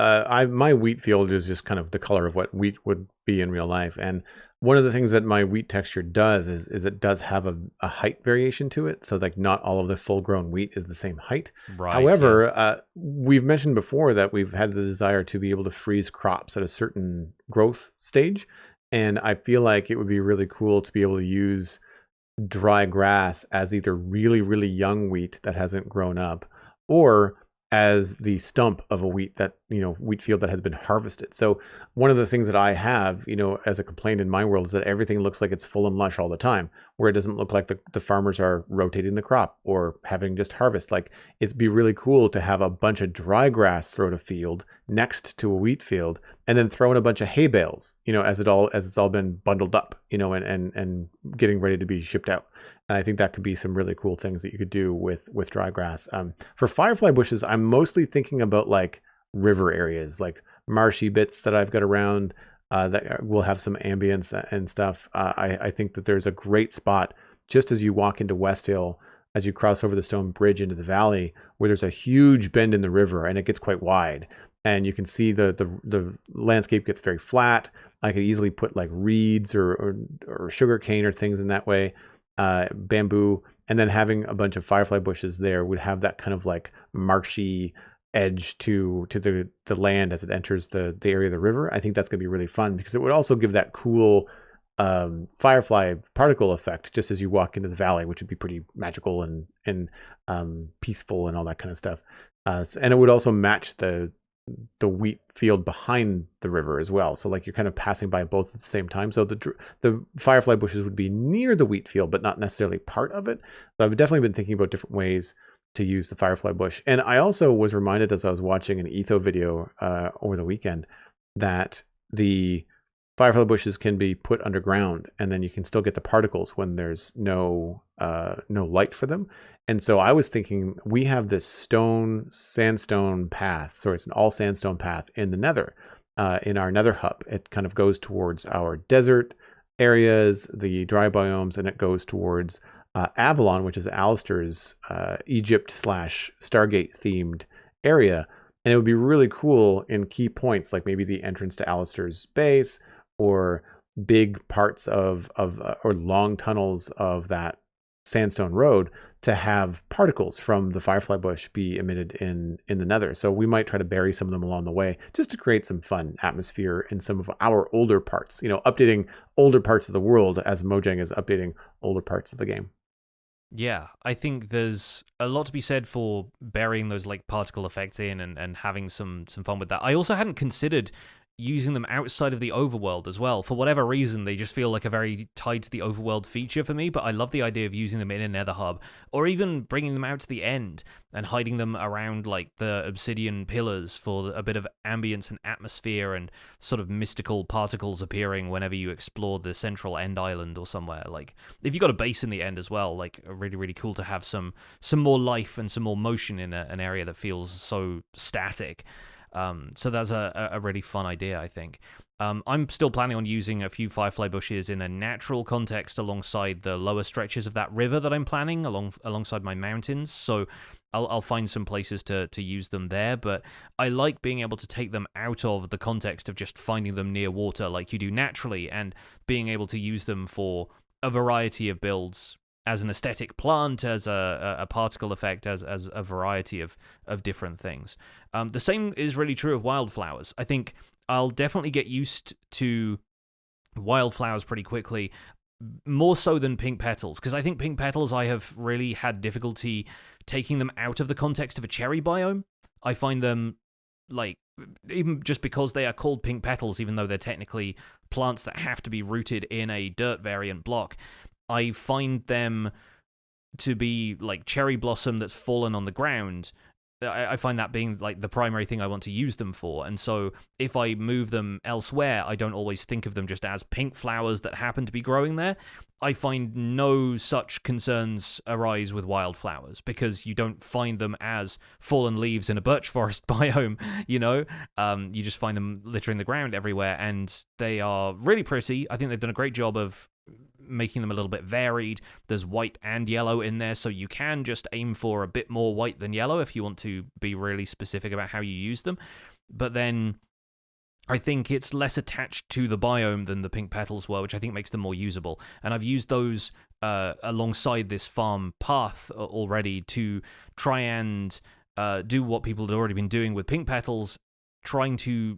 My wheat field is just kind of the color of what wheat would be in real life. And one of the things that my wheat texture does is it does have a height variation to it. So like not all of the full grown wheat is the same height. Right. However, yeah. We've mentioned before that we've had the desire to be able to freeze crops at a certain growth stage. And I feel like it would be really cool to be able to use dry grass as either really, really young wheat that hasn't grown up or as the stump of a wheat field that has been harvested. So one of the things that I have, as a complaint in my world is that everything looks like it's full and lush all the time, where it doesn't look like the farmers are rotating the crop or having just harvest. Like it'd be really cool to have a bunch of dry grass throughout a field next to a wheat field and then throw in a bunch of hay bales, as it's all been bundled up, and getting ready to be shipped out. And I think that could be some really cool things that you could do with dry grass. For firefly bushes, I'm mostly thinking about like river areas, like marshy bits that I've got around that will have some ambience and stuff. I think that there's a great spot just as you walk into West Hill, as you cross over the stone bridge into the valley, where there's a huge bend in the river and it gets quite wide. And you can see the landscape gets very flat. I could easily put like reeds or sugar cane or things in that way. Bamboo, and then having a bunch of firefly bushes there would have that kind of like marshy edge to the land as it enters the area of the river. I think that's going to be really fun because it would also give that cool firefly particle effect just as you walk into the valley, which would be pretty magical and peaceful and all that kind of stuff. And it would also match the wheat field behind the river as well. So like you're kind of passing by both at the same time. So the firefly bushes would be near the wheat field, but not necessarily part of it. So I've definitely been thinking about different ways to use the firefly bush. And I also was reminded as I was watching an etho video over the weekend that the firefly bushes can be put underground, and then you can still get the particles when there's no light for them. And so I was thinking, we have this sandstone path. Sorry, it's an all sandstone path in the Nether, in our Nether hub. It kind of goes towards our desert areas, the dry biomes, and it goes towards Avalon, which is Alistair's Egypt / Stargate themed area. And it would be really cool in key points, like maybe the entrance to Alistair's base, or big parts of or long tunnels of that sandstone road, to have particles from the firefly bush be emitted in the Nether. So we might try to bury some of them along the way, just to create some fun atmosphere in some of our older parts, updating older parts of the world as Mojang is updating older parts of the game. Yeah, I think there's a lot to be said for burying those like particle effects in and having some fun with that. I also hadn't considered using them outside of the overworld as well. For whatever reason, they just feel like a very tied to the overworld feature for me, but I love the idea of using them in a Nether hub, or even bringing them out to the end and hiding them around like the obsidian pillars for a bit of ambience and atmosphere and sort of mystical particles appearing whenever you explore the central end island or somewhere. Like, if you got a base in the end as well, like, really, really cool to have some more life and some more motion in an area that feels so static. So that's a really fun idea, I think. I'm still planning on using a few firefly bushes in a natural context alongside the lower stretches of that river that I'm planning alongside my mountains. So I'll find some places to use them there, but I like being able to take them out of the context of just finding them near water like you do naturally, and being able to use them for a variety of builds, as an aesthetic plant, as a particle effect, as a variety of different things. The same is really true of wildflowers. I think I'll definitely get used to wildflowers pretty quickly, more so than pink petals, because I think pink petals, I have really had difficulty taking them out of the context of a cherry biome. I find them, like, even just because they are called pink petals, even though they're technically plants that have to be rooted in a dirt variant block, I find them to be like cherry blossom that's fallen on the ground. I find that being like the primary thing I want to use them for. And so if I move them elsewhere, I don't always think of them just as pink flowers that happen to be growing there. I find no such concerns arise with wildflowers, because you don't find them as fallen leaves in a birch forest biome, you just find them littering the ground everywhere, and they are really pretty. I think they've done a great job of making them a little bit varied. There's white and yellow in there, so you can just aim for a bit more white than yellow if you want to be really specific about how you use them. But then I think it's less attached to the biome than the pink petals were, which I think makes them more usable. And I've used those alongside this farm path already to try and do what people had already been doing with pink petals, trying to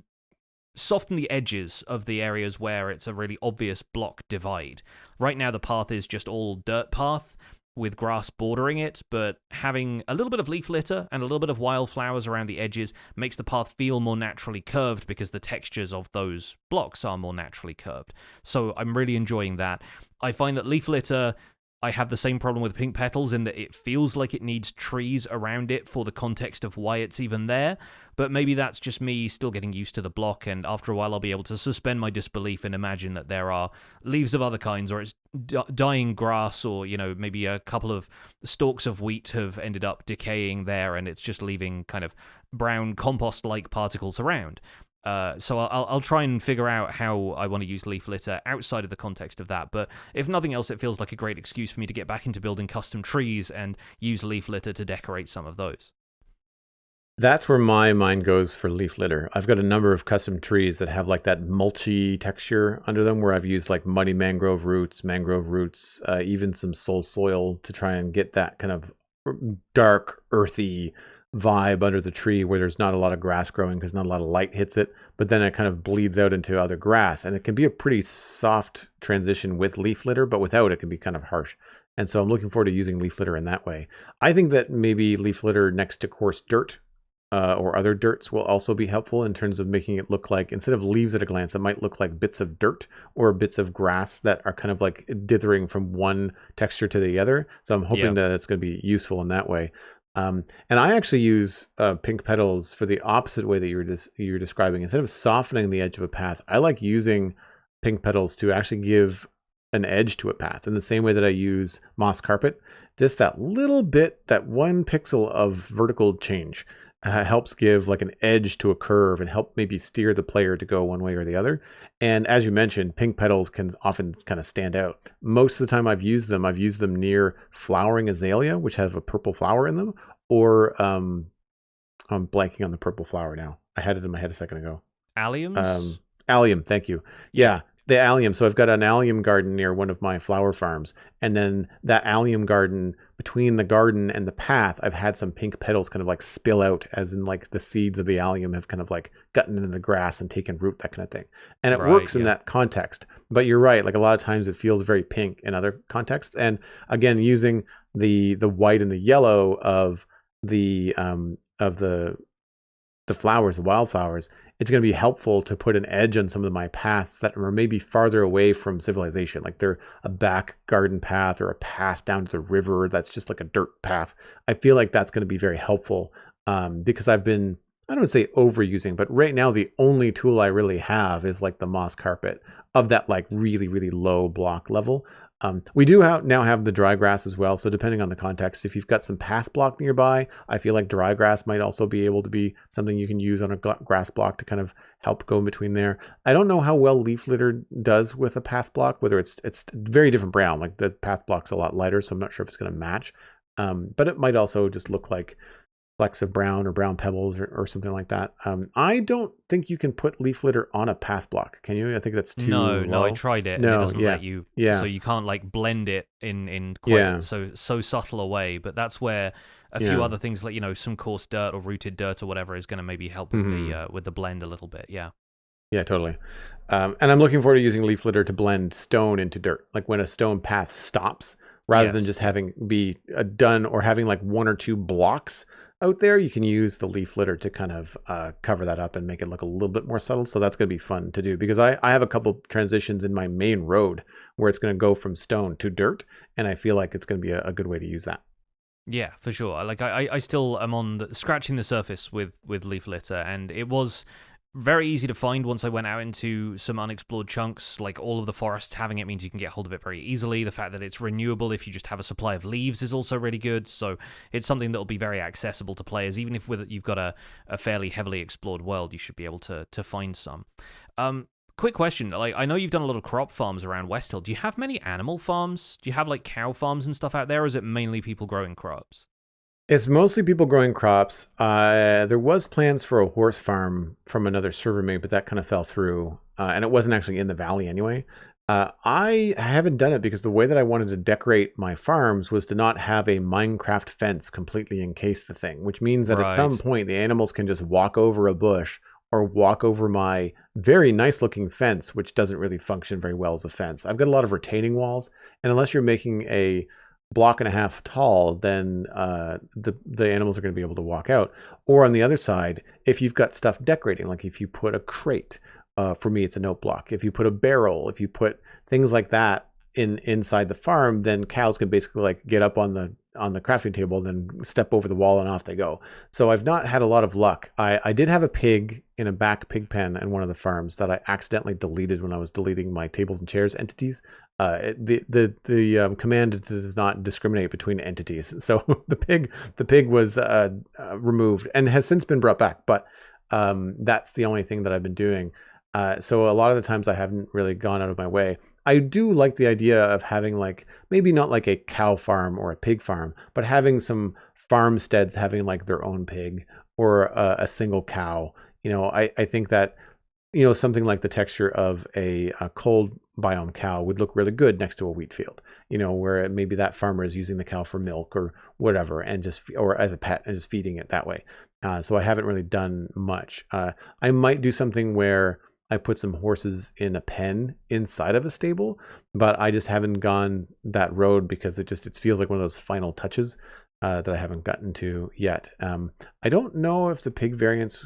soften the edges of the areas where it's a really obvious block divide. Right now, the path is just all dirt path with grass bordering it, but having a little bit of leaf litter and a little bit of wildflowers around the edges makes the path feel more naturally curved, because the textures of those blocks are more naturally curved. So I'm really enjoying that. I find that leaf litter, I have the same problem with pink petals in that it feels like it needs trees around it for the context of why it's even there, but maybe that's just me still getting used to the block, and after a while I'll be able to suspend my disbelief and imagine that there are leaves of other kinds, or it's dying grass, or, maybe a couple of stalks of wheat have ended up decaying there and it's just leaving kind of brown compost-like particles around. So I'll try and figure out how I want to use leaf litter outside of the context of that. But if nothing else, it feels like a great excuse for me to get back into building custom trees and use leaf litter to decorate some of those. That's where my mind goes for leaf litter. I've got a number of custom trees that have like that mulchy texture under them, where I've used like muddy mangrove roots, even some soul soil to try and get that kind of dark, earthy vibe under the tree where there's not a lot of grass growing because not a lot of light hits it, but then it kind of bleeds out into other grass. And it can be a pretty soft transition with leaf litter, but without it can be kind of harsh. And so I'm looking forward to using leaf litter in that way. I think that maybe leaf litter next to coarse dirt or other dirts will also be helpful in terms of making it look like, instead of leaves at a glance, it might look like bits of dirt or bits of grass that are kind of like dithering from one texture to the other. So I'm hoping that it's going to be useful in that way. And I actually use pink petals for the opposite way that you're describing. Instead of softening the edge of a path, I like using pink petals to actually give an edge to a path in the same way that I use moss carpet. Just that little bit, that 1 pixel of vertical change helps give like an edge to a curve and help maybe steer the player to go one way or the other. And as you mentioned, pink petals can often kind of stand out. Most of the time I've used them near flowering azalea, which have a purple flower in them, or I'm blanking on the purple flower now. I had it in my head a second ago. Alliums? Allium, thank you. Yeah, the allium. So I've got an allium garden near one of my flower farms. And then that allium garden, between the garden and the path, I've had some pink petals kind of like spill out, as in like the seeds of the allium have kind of like gotten into the grass and taken root, that kind of thing. And it works in that context. But you're right, like a lot of times it feels very pink in other contexts. And again, using the white and the yellow of the flowers, the wildflowers, it's going to be helpful to put an edge on some of my paths that are maybe farther away from civilization. Like they're a back garden path or a path down to the river that's just like a dirt path. I feel like that's going to be very helpful because I've been, I don't say overusing, but right now the only tool I really have is like the moss carpet of that like really, really low block level. We do now have the dry grass as well. So depending on the context, if you've got some path block nearby, I feel like dry grass might also be able to be something you can use on a grass block to kind of help go in between there. I don't know how well leaf litter does with a path block, whether it's very different brown, like the path block's a lot lighter. So I'm not sure if it's going to match, but it might also just look like flecks of brown or brown pebbles or something like that. I don't think you can put leaf litter on a path block. Can you? I think that's too low. No, I tried it and it doesn't let you. So you can't like blend it in quite so subtle a way. But that's where a few other things like, some coarse dirt or rooted dirt or whatever is going to maybe help with the blend a little bit. Yeah. Yeah, totally. And I'm looking forward to using leaf litter to blend stone into dirt. Like when a stone path stops, rather than just having be done or having like 1 or 2 blocks out there, you can use the leaf litter to kind of cover that up and make it look a little bit more subtle. So that's going to be fun to do because I have a couple transitions in my main road where it's going to go from stone to dirt. And I feel like it's going to be a good way to use that. Yeah, for sure. Like I still am on scratching the surface with leaf litter, and it was very easy to find once I went out into some unexplored chunks. Like all of the forests having it means you can get hold of it very easily. The fact that it's renewable if you just have a supply of leaves is also really good. So it's something that will be very accessible to players. Even if you've got a fairly heavily explored world, you should be able to find some. Quick question. Like, I know you've done a lot of crop farms around West Hill. Do you have many animal farms? Do you have like cow farms and stuff out there, or is it mainly people growing crops? It's mostly people growing crops. There was plans for a horse farm from another server mate, but that kind of fell through. And it wasn't actually in the valley anyway. I haven't done it because the way that I wanted to decorate my farms was to not have a Minecraft fence completely encase the thing, which means that at some point the animals can just walk over a bush or walk over my very nice looking fence, which doesn't really function very well as a fence. I've got a lot of retaining walls, and unless you're making a block and a half tall, then the animals are going to be able to walk out. Or on the other side, if you've got stuff decorating, like if you put a crate, for me it's a note block. If you put a barrel, if you put things like that inside the farm, then cows can basically like get up on the crafting table, then step over the wall and off they go. So I've not had a lot of luck. I did have a pig in a back pig pen in one of the farms that I accidentally deleted when I was deleting my tables and chairs entities. The command does not discriminate between entities, so the pig was removed and has since been brought back. But that's the only thing that I've been doing. So a lot of the times I haven't really gone out of my way. I do like the idea of having like, maybe not like a cow farm or a pig farm, but having some farmsteads having like their own pig or a single cow. I think that, something like the texture of a cold biome cow would look really good next to a wheat field, where maybe that farmer is using the cow for milk or whatever, and or as a pet and just feeding it that way. So I haven't really done much. I might do something where I put some horses in a pen inside of a stable, but I just haven't gone that road because it feels like one of those final touches that I haven't gotten to yet. I don't know if the pig variants,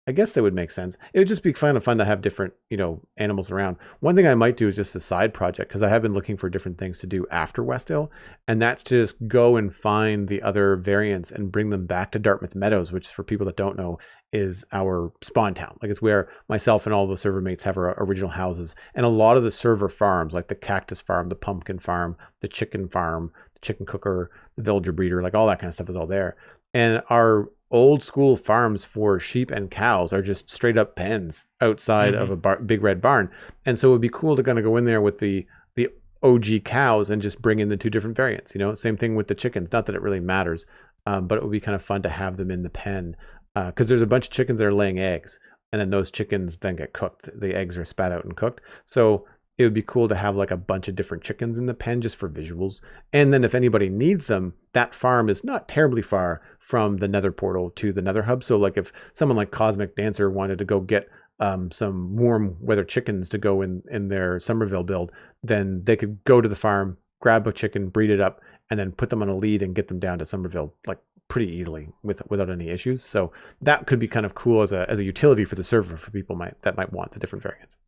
I guess that would make sense. It would just be fun to have different, animals around. One thing I might do is just a side project, because I have been looking for different things to do after West Hill, and that's to just go and find the other variants and bring them back to Dartmouth Meadows, which for people that don't know is our spawn town. Like, it's where myself and all the server mates have our original houses, and a lot of the server farms, like the cactus farm, the pumpkin farm, the chicken farm, the chicken cooker, the villager breeder, like all that kind of stuff is all there. And our old school farms for sheep and cows are just straight up pens outside of a big red barn. And so it would be cool to kind of go in there with the OG cows and just bring in the two different variants, same thing with the chickens. Not that it really matters, but it would be kind of fun to have them in the pen, because there's a bunch of chickens that are laying eggs, and then those chickens then get cooked. The eggs are spat out and cooked. So it would be cool to have like a bunch of different chickens in the pen just for visuals. And then if anybody needs them, that farm is not terribly far from the Nether portal to the Nether hub. So like if someone like Cosmic Dancer wanted to go get some warm weather chickens to go in their Somerville build, then they could go to the farm, grab a chicken, breed it up, and then put them on a lead and get them down to Somerville like pretty easily without any issues. So that could be kind of cool as a utility for the server for people that might want the different variants.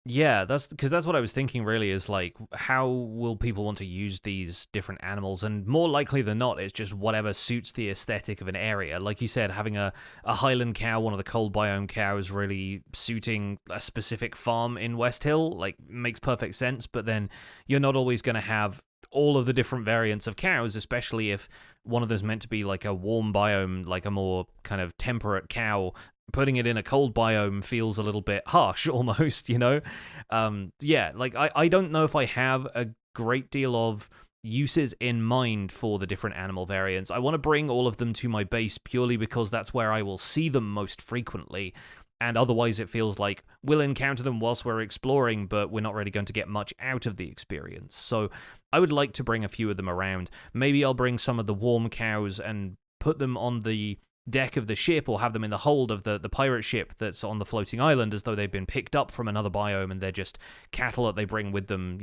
Yeah, that's what I was thinking really, is like, how will people want to use these different animals? And more likely than not, it's just whatever suits the aesthetic of an area. Like you said, having a Highland cow, one of the cold biome cows, really suiting a specific farm in West Hill, like, makes perfect sense. But then you're not always going to have all of the different variants of cows, especially if one of them's meant to be like a warm biome, like a more kind of temperate cow. Putting it in a cold biome feels a little bit harsh, almost, Yeah, like, I don't know if I have a great deal of uses in mind for the different animal variants. I want to bring all of them to my base purely because that's where I will see them most frequently, and otherwise it feels like we'll encounter them whilst we're exploring, but we're not really going to get much out of the experience. So I would like to bring a few of them around. Maybe I'll bring some of the warm cows and put them on the deck of the ship, or have them in the hold of the pirate ship that's on the floating island, as though they've been picked up from another biome and they're just cattle that they bring with them,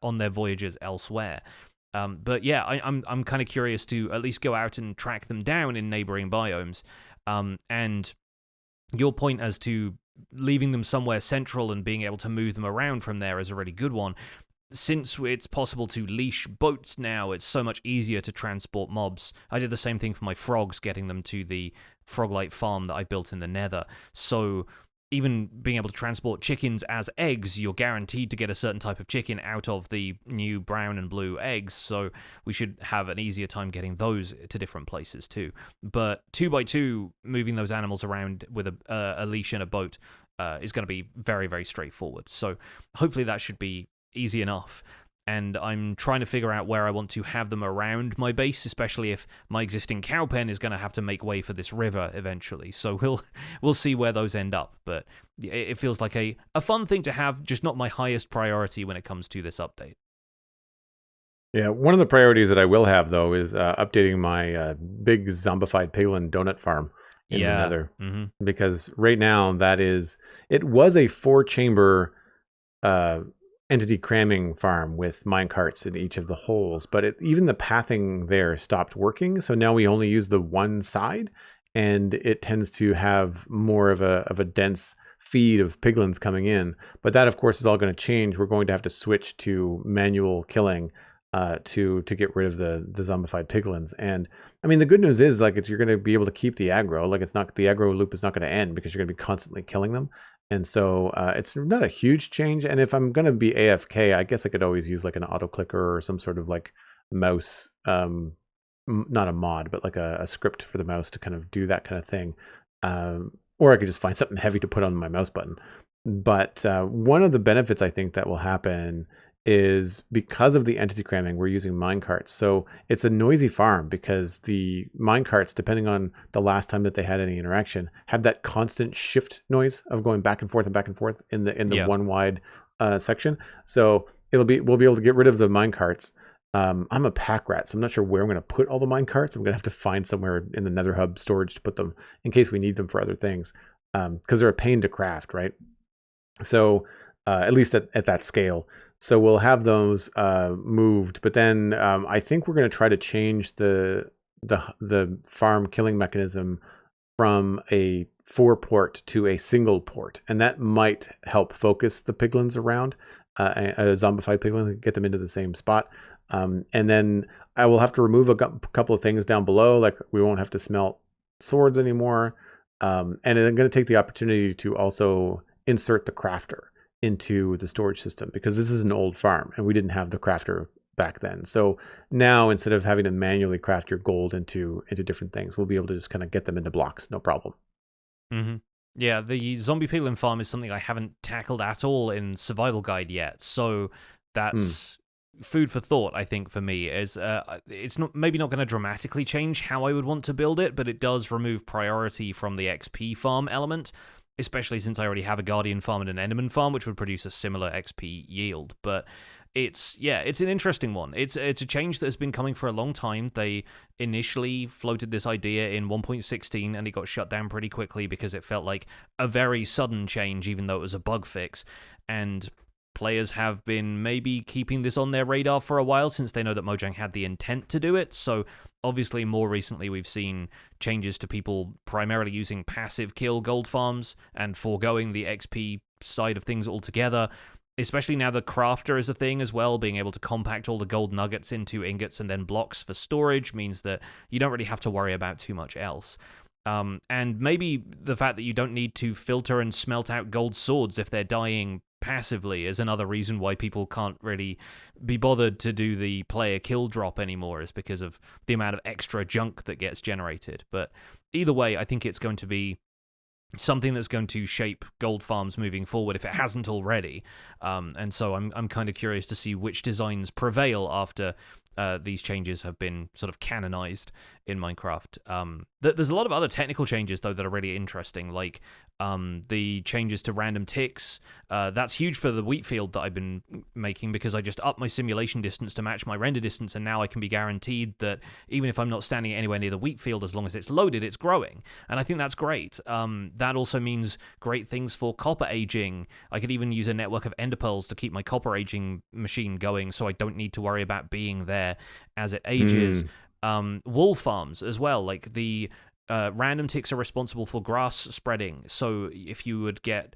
on their voyages elsewhere. But yeah, I'm kind of curious to at least go out and track them down in neighboring biomes. And your point as to leaving them somewhere central and being able to move them around from there is a really good one. Since it's possible to leash boats now, it's so much easier to transport mobs. I did the same thing for my frogs, getting them to the Froglight farm that I built in the Nether. So even being able to transport chickens as eggs, you're guaranteed to get a certain type of chicken out of the new brown and blue eggs, so we should have an easier time getting those to different places too. But 2x2, moving those animals around with a leash and a boat is going to be very, very straightforward. So hopefully that should be easy enough. And I'm trying to figure out where I want to have them around my base, especially if my existing cow pen is going to have to make way for this river eventually. So we'll see where those end up. But it feels like a fun thing to have, just not my highest priority when it comes to this update. Yeah, one of the priorities that I will have, though, is updating my big zombified piglin donut farm in the Nether. Mm-hmm. Because right now, it was a 4-chamber entity cramming farm with minecarts in each of the holes, but even the pathing there stopped working. So now we only use the one side, and it tends to have more of a dense feed of piglins coming in. But that, of course, is all going to change. We're going to have to switch to manual killing to get rid of the zombified piglins. And I mean, the good news is, like, you're going to be able to keep the aggro. Like, the aggro loop is not going to end because you're going to be constantly killing them. And so it's not a huge change. And if I'm going to be AFK, I guess I could always use like an auto clicker or some sort of like mouse, not a mod, but like a script for the mouse to kind of do that kind of thing. Or I could just find something heavy to put on my mouse button. But one of the benefits I think that will happen is, because of the entity cramming, we're using minecarts. So it's a noisy farm because the minecarts, depending on the last time that they had any interaction, have that constant shift noise of going back and forth and back and forth in the one wide section. So we'll be able to get rid of the mine carts. I'm a pack rat, so I'm not sure where I'm going to put all the mine carts. I'm going to have to find somewhere in the Nether Hub storage to put them in case we need them for other things, because they're a pain to craft, right? So at least at that scale. So we'll have those moved, but then I think we're going to try to change the farm killing mechanism from a 4-port to a single port, and that might help focus the piglins around, a zombified piglin, get them into the same spot. And then I will have to remove a couple of things down below, like we won't have to smelt swords anymore. And I'm going to take the opportunity to also insert the crafter into the storage system, because this is an old farm and we didn't have the crafter back then. So now, instead of having to manually craft your gold into different things, we'll be able to just kind of get them into blocks, no problem. Mm-hmm. Yeah, the zombie piglin farm is something I haven't tackled at all in Survival Guide yet, so that's food for thought, I think, for me. Is it's maybe not going to dramatically change how I would want to build it, but it does remove priority from the XP farm element, especially since I already have a Guardian farm and an Enderman farm, which would produce a similar XP yield. But it's an interesting one. It's a change that has been coming for a long time. They initially floated this idea in 1.16, and it got shut down pretty quickly because it felt like a very sudden change, even though it was a bug fix. And players have been maybe keeping this on their radar for a while, since they know that Mojang had the intent to do it. So obviously more recently we've seen changes to people primarily using passive kill gold farms and foregoing the XP side of things altogether. Especially now the crafter is a thing as well. Being able to compact all the gold nuggets into ingots and then blocks for storage means that you don't really have to worry about too much else. And maybe the fact that you don't need to filter and smelt out gold swords if they're dying passively is another reason why people can't really be bothered to do the player kill drop anymore, is because of the amount of extra junk that gets generated. But either way, I think it's going to be something that's going to shape gold farms moving forward if it hasn't already. And so I'm kind of curious to see which designs prevail after these changes have been sort of canonized in Minecraft. There's a lot of other technical changes, though, that are really interesting, like the changes to random ticks. That's huge for the wheat field that I've been making, because I just upped my simulation distance to match my render distance, and now I can be guaranteed that even if I'm not standing anywhere near the wheat field, as long as it's loaded, it's growing. And I think that's great. That also means great things for copper aging. I could even use a network of ender pearls to keep my copper aging machine going, so I don't need to worry about being there as it ages. Wool farms as well, like the random ticks are responsible for grass spreading. So if you would get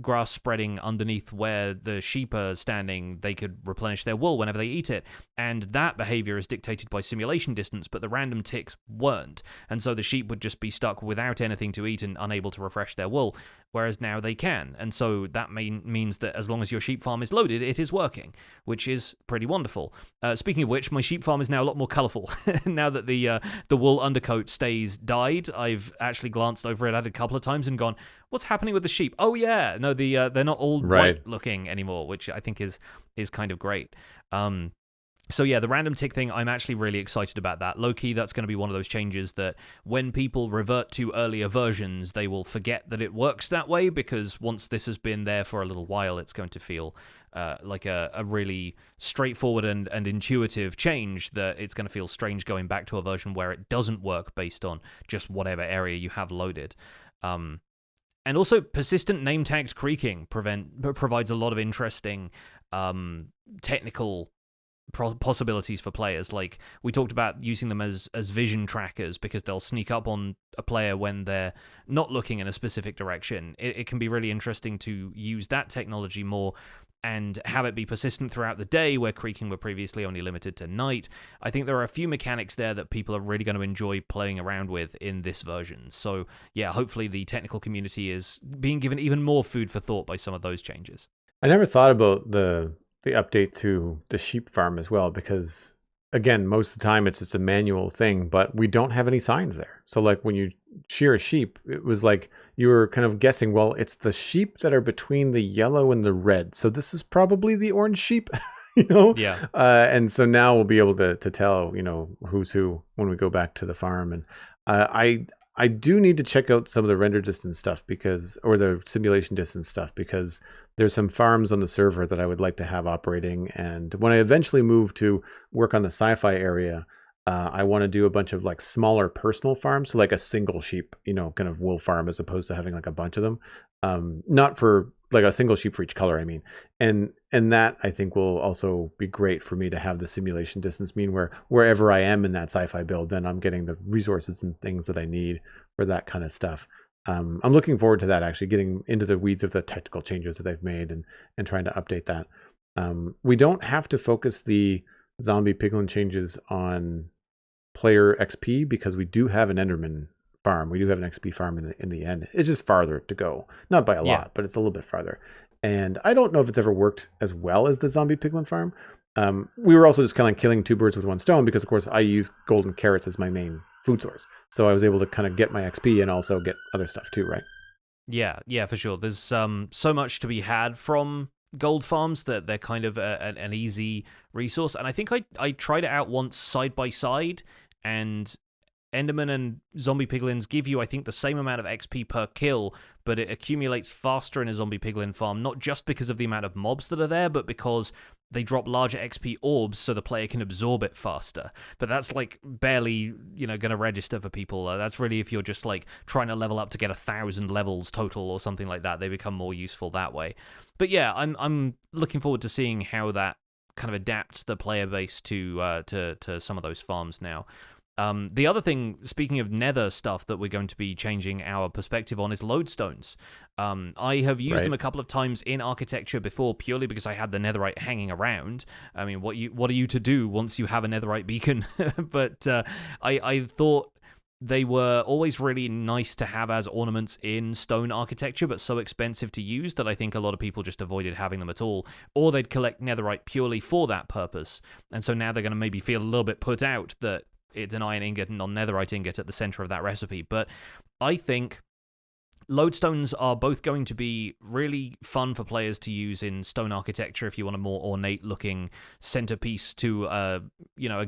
grass spreading underneath where the sheep are standing, they could replenish their wool whenever they eat it. And that behavior is dictated by simulation distance, but the random ticks weren't. And so the sheep would just be stuck without anything to eat and unable to refresh their wool, whereas now they can. And so that means that as long as your sheep farm is loaded, it is working, which is pretty wonderful. Speaking of which, my sheep farm is now a lot more colourful. Now that the wool undercoat stays dyed, I've actually glanced over it at a couple of times and gone, what's happening with the sheep? Oh yeah, no, they're not all white looking anymore, which I think is kind of great. So yeah, the random tick thing, I'm actually really excited about that. Low-key, that's going to be one of those changes that when people revert to earlier versions, they will forget that it works that way, because once this has been there for a little while, it's going to feel like a really straightforward and intuitive change, that it's going to feel strange going back to a version where it doesn't work based on just whatever area you have loaded. And also, persistent name tags creaking provides a lot of interesting technical possibilities for players. Like, we talked about using them as vision trackers, because they'll sneak up on a player when they're not looking in a specific direction. It can be really interesting to use that technology more and have it be persistent throughout the day, where creaking were previously only limited to night. I think there are a few mechanics there that people are really going to enjoy playing around with in this version. So yeah, hopefully the technical community is being given even more food for thought by some of those changes. I never thought about the update to the sheep farm as well, because again, most of the time it's a manual thing, but we don't have any signs there. So like when you shear a sheep, it was like you were kind of guessing, well, it's the sheep that are between the yellow and the red, so this is probably the orange sheep. Yeah. And so now we'll be able to tell, who's who when we go back to the farm. And I do need to check out some of the render distance stuff or the simulation distance stuff, because there's some farms on the server that I would like to have operating. And when I eventually move to work on the sci-fi area, I want to do a bunch of like smaller personal farms, so like a single sheep, kind of wool farm, as opposed to having like a bunch of them. Not for like a single sheep for each color, I mean. And that I think will also be great for me to have the simulation distance mean where wherever I am in that sci-fi build, then I'm getting the resources and things that I need for that kind of stuff. I'm looking forward to that, actually getting into the weeds of the technical changes that they've made and trying to update that. We don't have to focus the zombie piglin changes on player XP, because we do have an Enderman farm. We do have an XP farm in the end. It's just farther to go, not by a lot, but it's a little bit farther. And I don't know if it's ever worked as well as the zombie piglin farm. We were also just kind of killing two birds with one stone, because of course I use golden carrots as my main food source. So I was able to kind of get my XP and also get other stuff too, right? Yeah, for sure. There's so much to be had from gold farms that they're kind of an easy resource. And I think I tried it out once side by side, and Enderman and zombie piglins give you, I think, the same amount of XP per kill, but it accumulates faster in a zombie piglin farm, not just because of the amount of mobs that are there, but because they drop larger XP orbs so the player can absorb it faster. But that's like barely, going to register for people. That's really if you're just like trying to level up to get 1,000 levels total or something like that. They become more useful that way. But yeah, I'm looking forward to seeing how that kind of adapts the player base to some of those farms now. The other thing, speaking of nether stuff that we're going to be changing our perspective on, is lodestones. I have used them a couple of times in architecture before, purely because I had the netherite hanging around. I mean, what are you to do once you have a netherite beacon? But I thought they were always really nice to have as ornaments in stone architecture, but so expensive to use that I think a lot of people just avoided having them at all, or they'd collect netherite purely for that purpose. And so now they're going to maybe feel a little bit put out that it's an iron ingot and non-netherite ingot at the center of that recipe. But I think lodestones are both going to be really fun for players to use in stone architecture if you want a more ornate looking centerpiece to a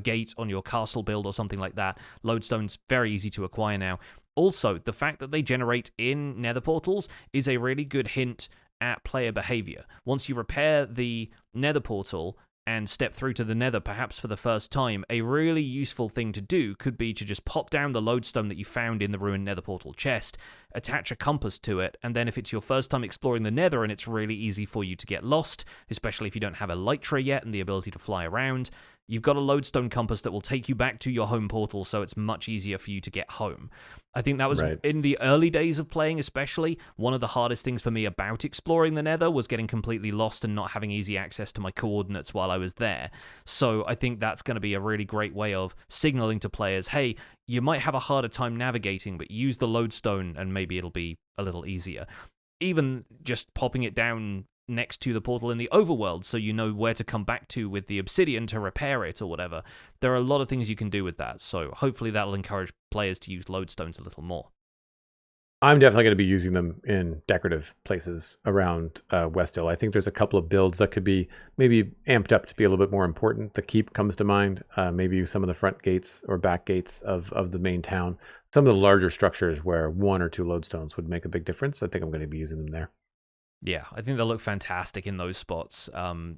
gate on your castle build or something like that. Lodestones, very easy to acquire now. Also, the fact that they generate in nether portals is a really good hint at player behavior. Once you repair the nether portal and step through to the nether, perhaps for the first time, a really useful thing to do could be to just pop down the lodestone that you found in the ruined nether portal chest, attach a compass to it, and then if it's your first time exploring the nether and it's really easy for you to get lost, especially if you don't have elytra yet and the ability to fly around, you've got a lodestone compass that will take you back to your home portal, so it's much easier for you to get home. I think that was, in the early days of playing especially, one of the hardest things for me about exploring the nether was getting completely lost and not having easy access to my coordinates while I was there. So I think that's going to be a really great way of signaling to players, hey, you might have a harder time navigating, but use the lodestone and maybe it'll be a little easier. Even just popping it down next to the portal in the overworld so you know where to come back to with the obsidian to repair it or whatever. There are a lot of things you can do with that, so hopefully that'll encourage players to use lodestones a little more. I'm definitely going to be using them in decorative places around Westhill. I think there's a couple of builds that could be maybe amped up to be a little bit more important. The keep comes to mind, maybe some of the front gates or back gates of the main town. Some of the larger structures where one or two lodestones would make a big difference. I think I'm going to be using them there. Yeah, I think they'll look fantastic in those spots.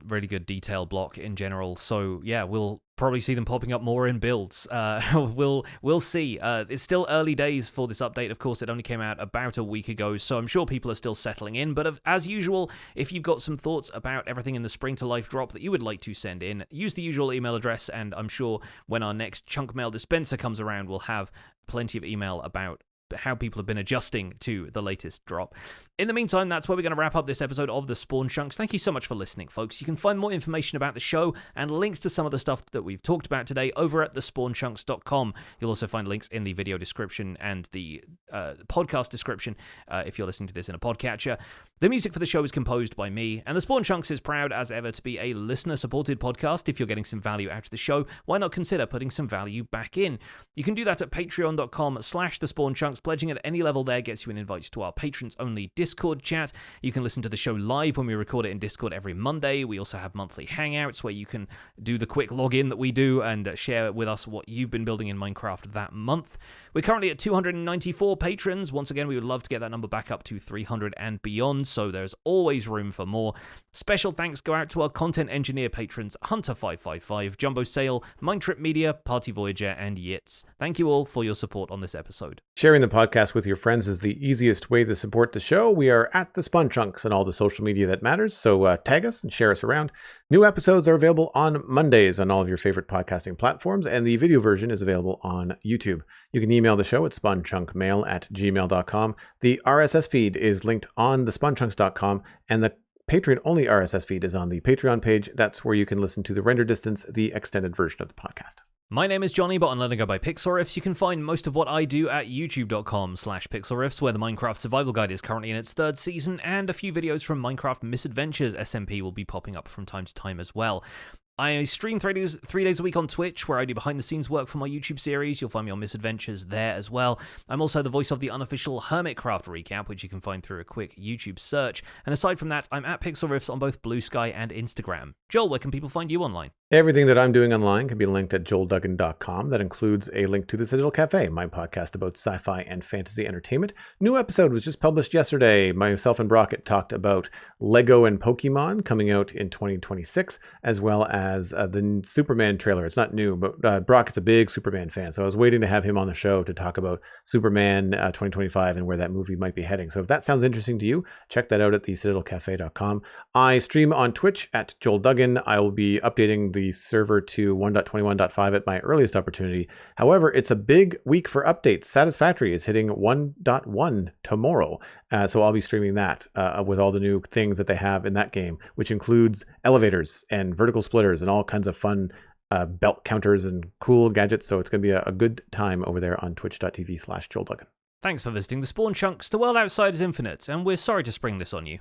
Really good detail block in general. So yeah, we'll probably see them popping up more in builds. We'll see. It's still early days for this update. Of course, it only came out about a week ago, so I'm sure people are still settling in. But as usual, if you've got some thoughts about everything in the Spring to Life drop that you would like to send in, use the usual email address, and I'm sure when our next chunk mail dispenser comes around, we'll have plenty of email about how people have been adjusting to the latest drop. In the meantime, that's where we're going to wrap up this episode of The Spawn Chunks. Thank you so much for listening, folks. You can find more information about the show and links to some of the stuff that we've talked about today over at thespawnchunks.com. You'll also find links in the video description and the podcast description if you're listening to this in a podcatcher. The music for the show is composed by me, and The Spawn Chunks is proud as ever to be a listener-supported podcast. If you're getting some value out of the show, why not consider putting some value back in? You can do that at patreon.com/thespawnchunks. Pledging at any level there gets you an invite to our patrons-only Discord chat. You can listen to the show live when we record it in Discord every Monday. We also have monthly hangouts where you can do the quick login that we do and share with us what you've been building in Minecraft that month. We're currently at 294 patrons. Once again, we would love to get that number back up to 300 and beyond, so there's always room for more. Special thanks go out to our content engineer patrons Hunter555, Jumbo Sale, Mindtrip Media, Party Voyager, and Yitz. Thank you all for your support on this episode. Sharing the podcast with your friends is the easiest way to support the show. We are at the Spun Chunks on all the social media that matters, so tag us and share us around. New episodes are available on Mondays on all of your favorite podcasting platforms, and the video version is available on YouTube. You can email the show at spunchunkmail@gmail.com. The RSS feed is linked on the spunchunks.com, and the Patreon-only RSS feed is on the Patreon page. That's where you can listen to the render distance, the extended version of the podcast. My name is Johnny, but on Letting Go by Pixel Riffs, you can find most of what I do at youtube.com/pixelriffs, where the Minecraft Survival Guide is currently in its 3rd season, and a few videos from Minecraft Misadventures SMP will be popping up from time to time as well. I stream 3 days a week on Twitch, where I do behind-the-scenes work for my YouTube series. You'll find me on Misadventures there as well. I'm also the voice of the unofficial Hermitcraft recap, which you can find through a quick YouTube search. And aside from that, I'm at Pixel Riffs on both Blue Sky and Instagram. Joel, where can people find you online? Everything that I'm doing online can be linked at joelduggan.com. That includes a link to the Citadel Cafe, my podcast about sci-fi and fantasy entertainment. New episode was just published yesterday. Myself and Brockett talked about Lego and Pokemon coming out in 2026, as well as the Superman trailer. It's not new, but Brockett's a big Superman fan, so I was waiting to have him on the show to talk about Superman 2025 and where that movie might be heading. So if that sounds interesting to you, check that out at thecitadelcafe.com. I stream on Twitch at Joel Duggan. I will be updating the server to 1.21.5 at my earliest opportunity. However, it's a big week for updates. Satisfactory is hitting 1.1 tomorrow. So I'll be streaming that with all the new things that they have in that game, which includes elevators and vertical splitters and all kinds of fun belt counters and cool gadgets. So it's going to be a good time over there on twitch.tv/JoelDuggan. Thanks for visiting the Spawn Chunks. The world outside is infinite, and we're sorry to spring this on you.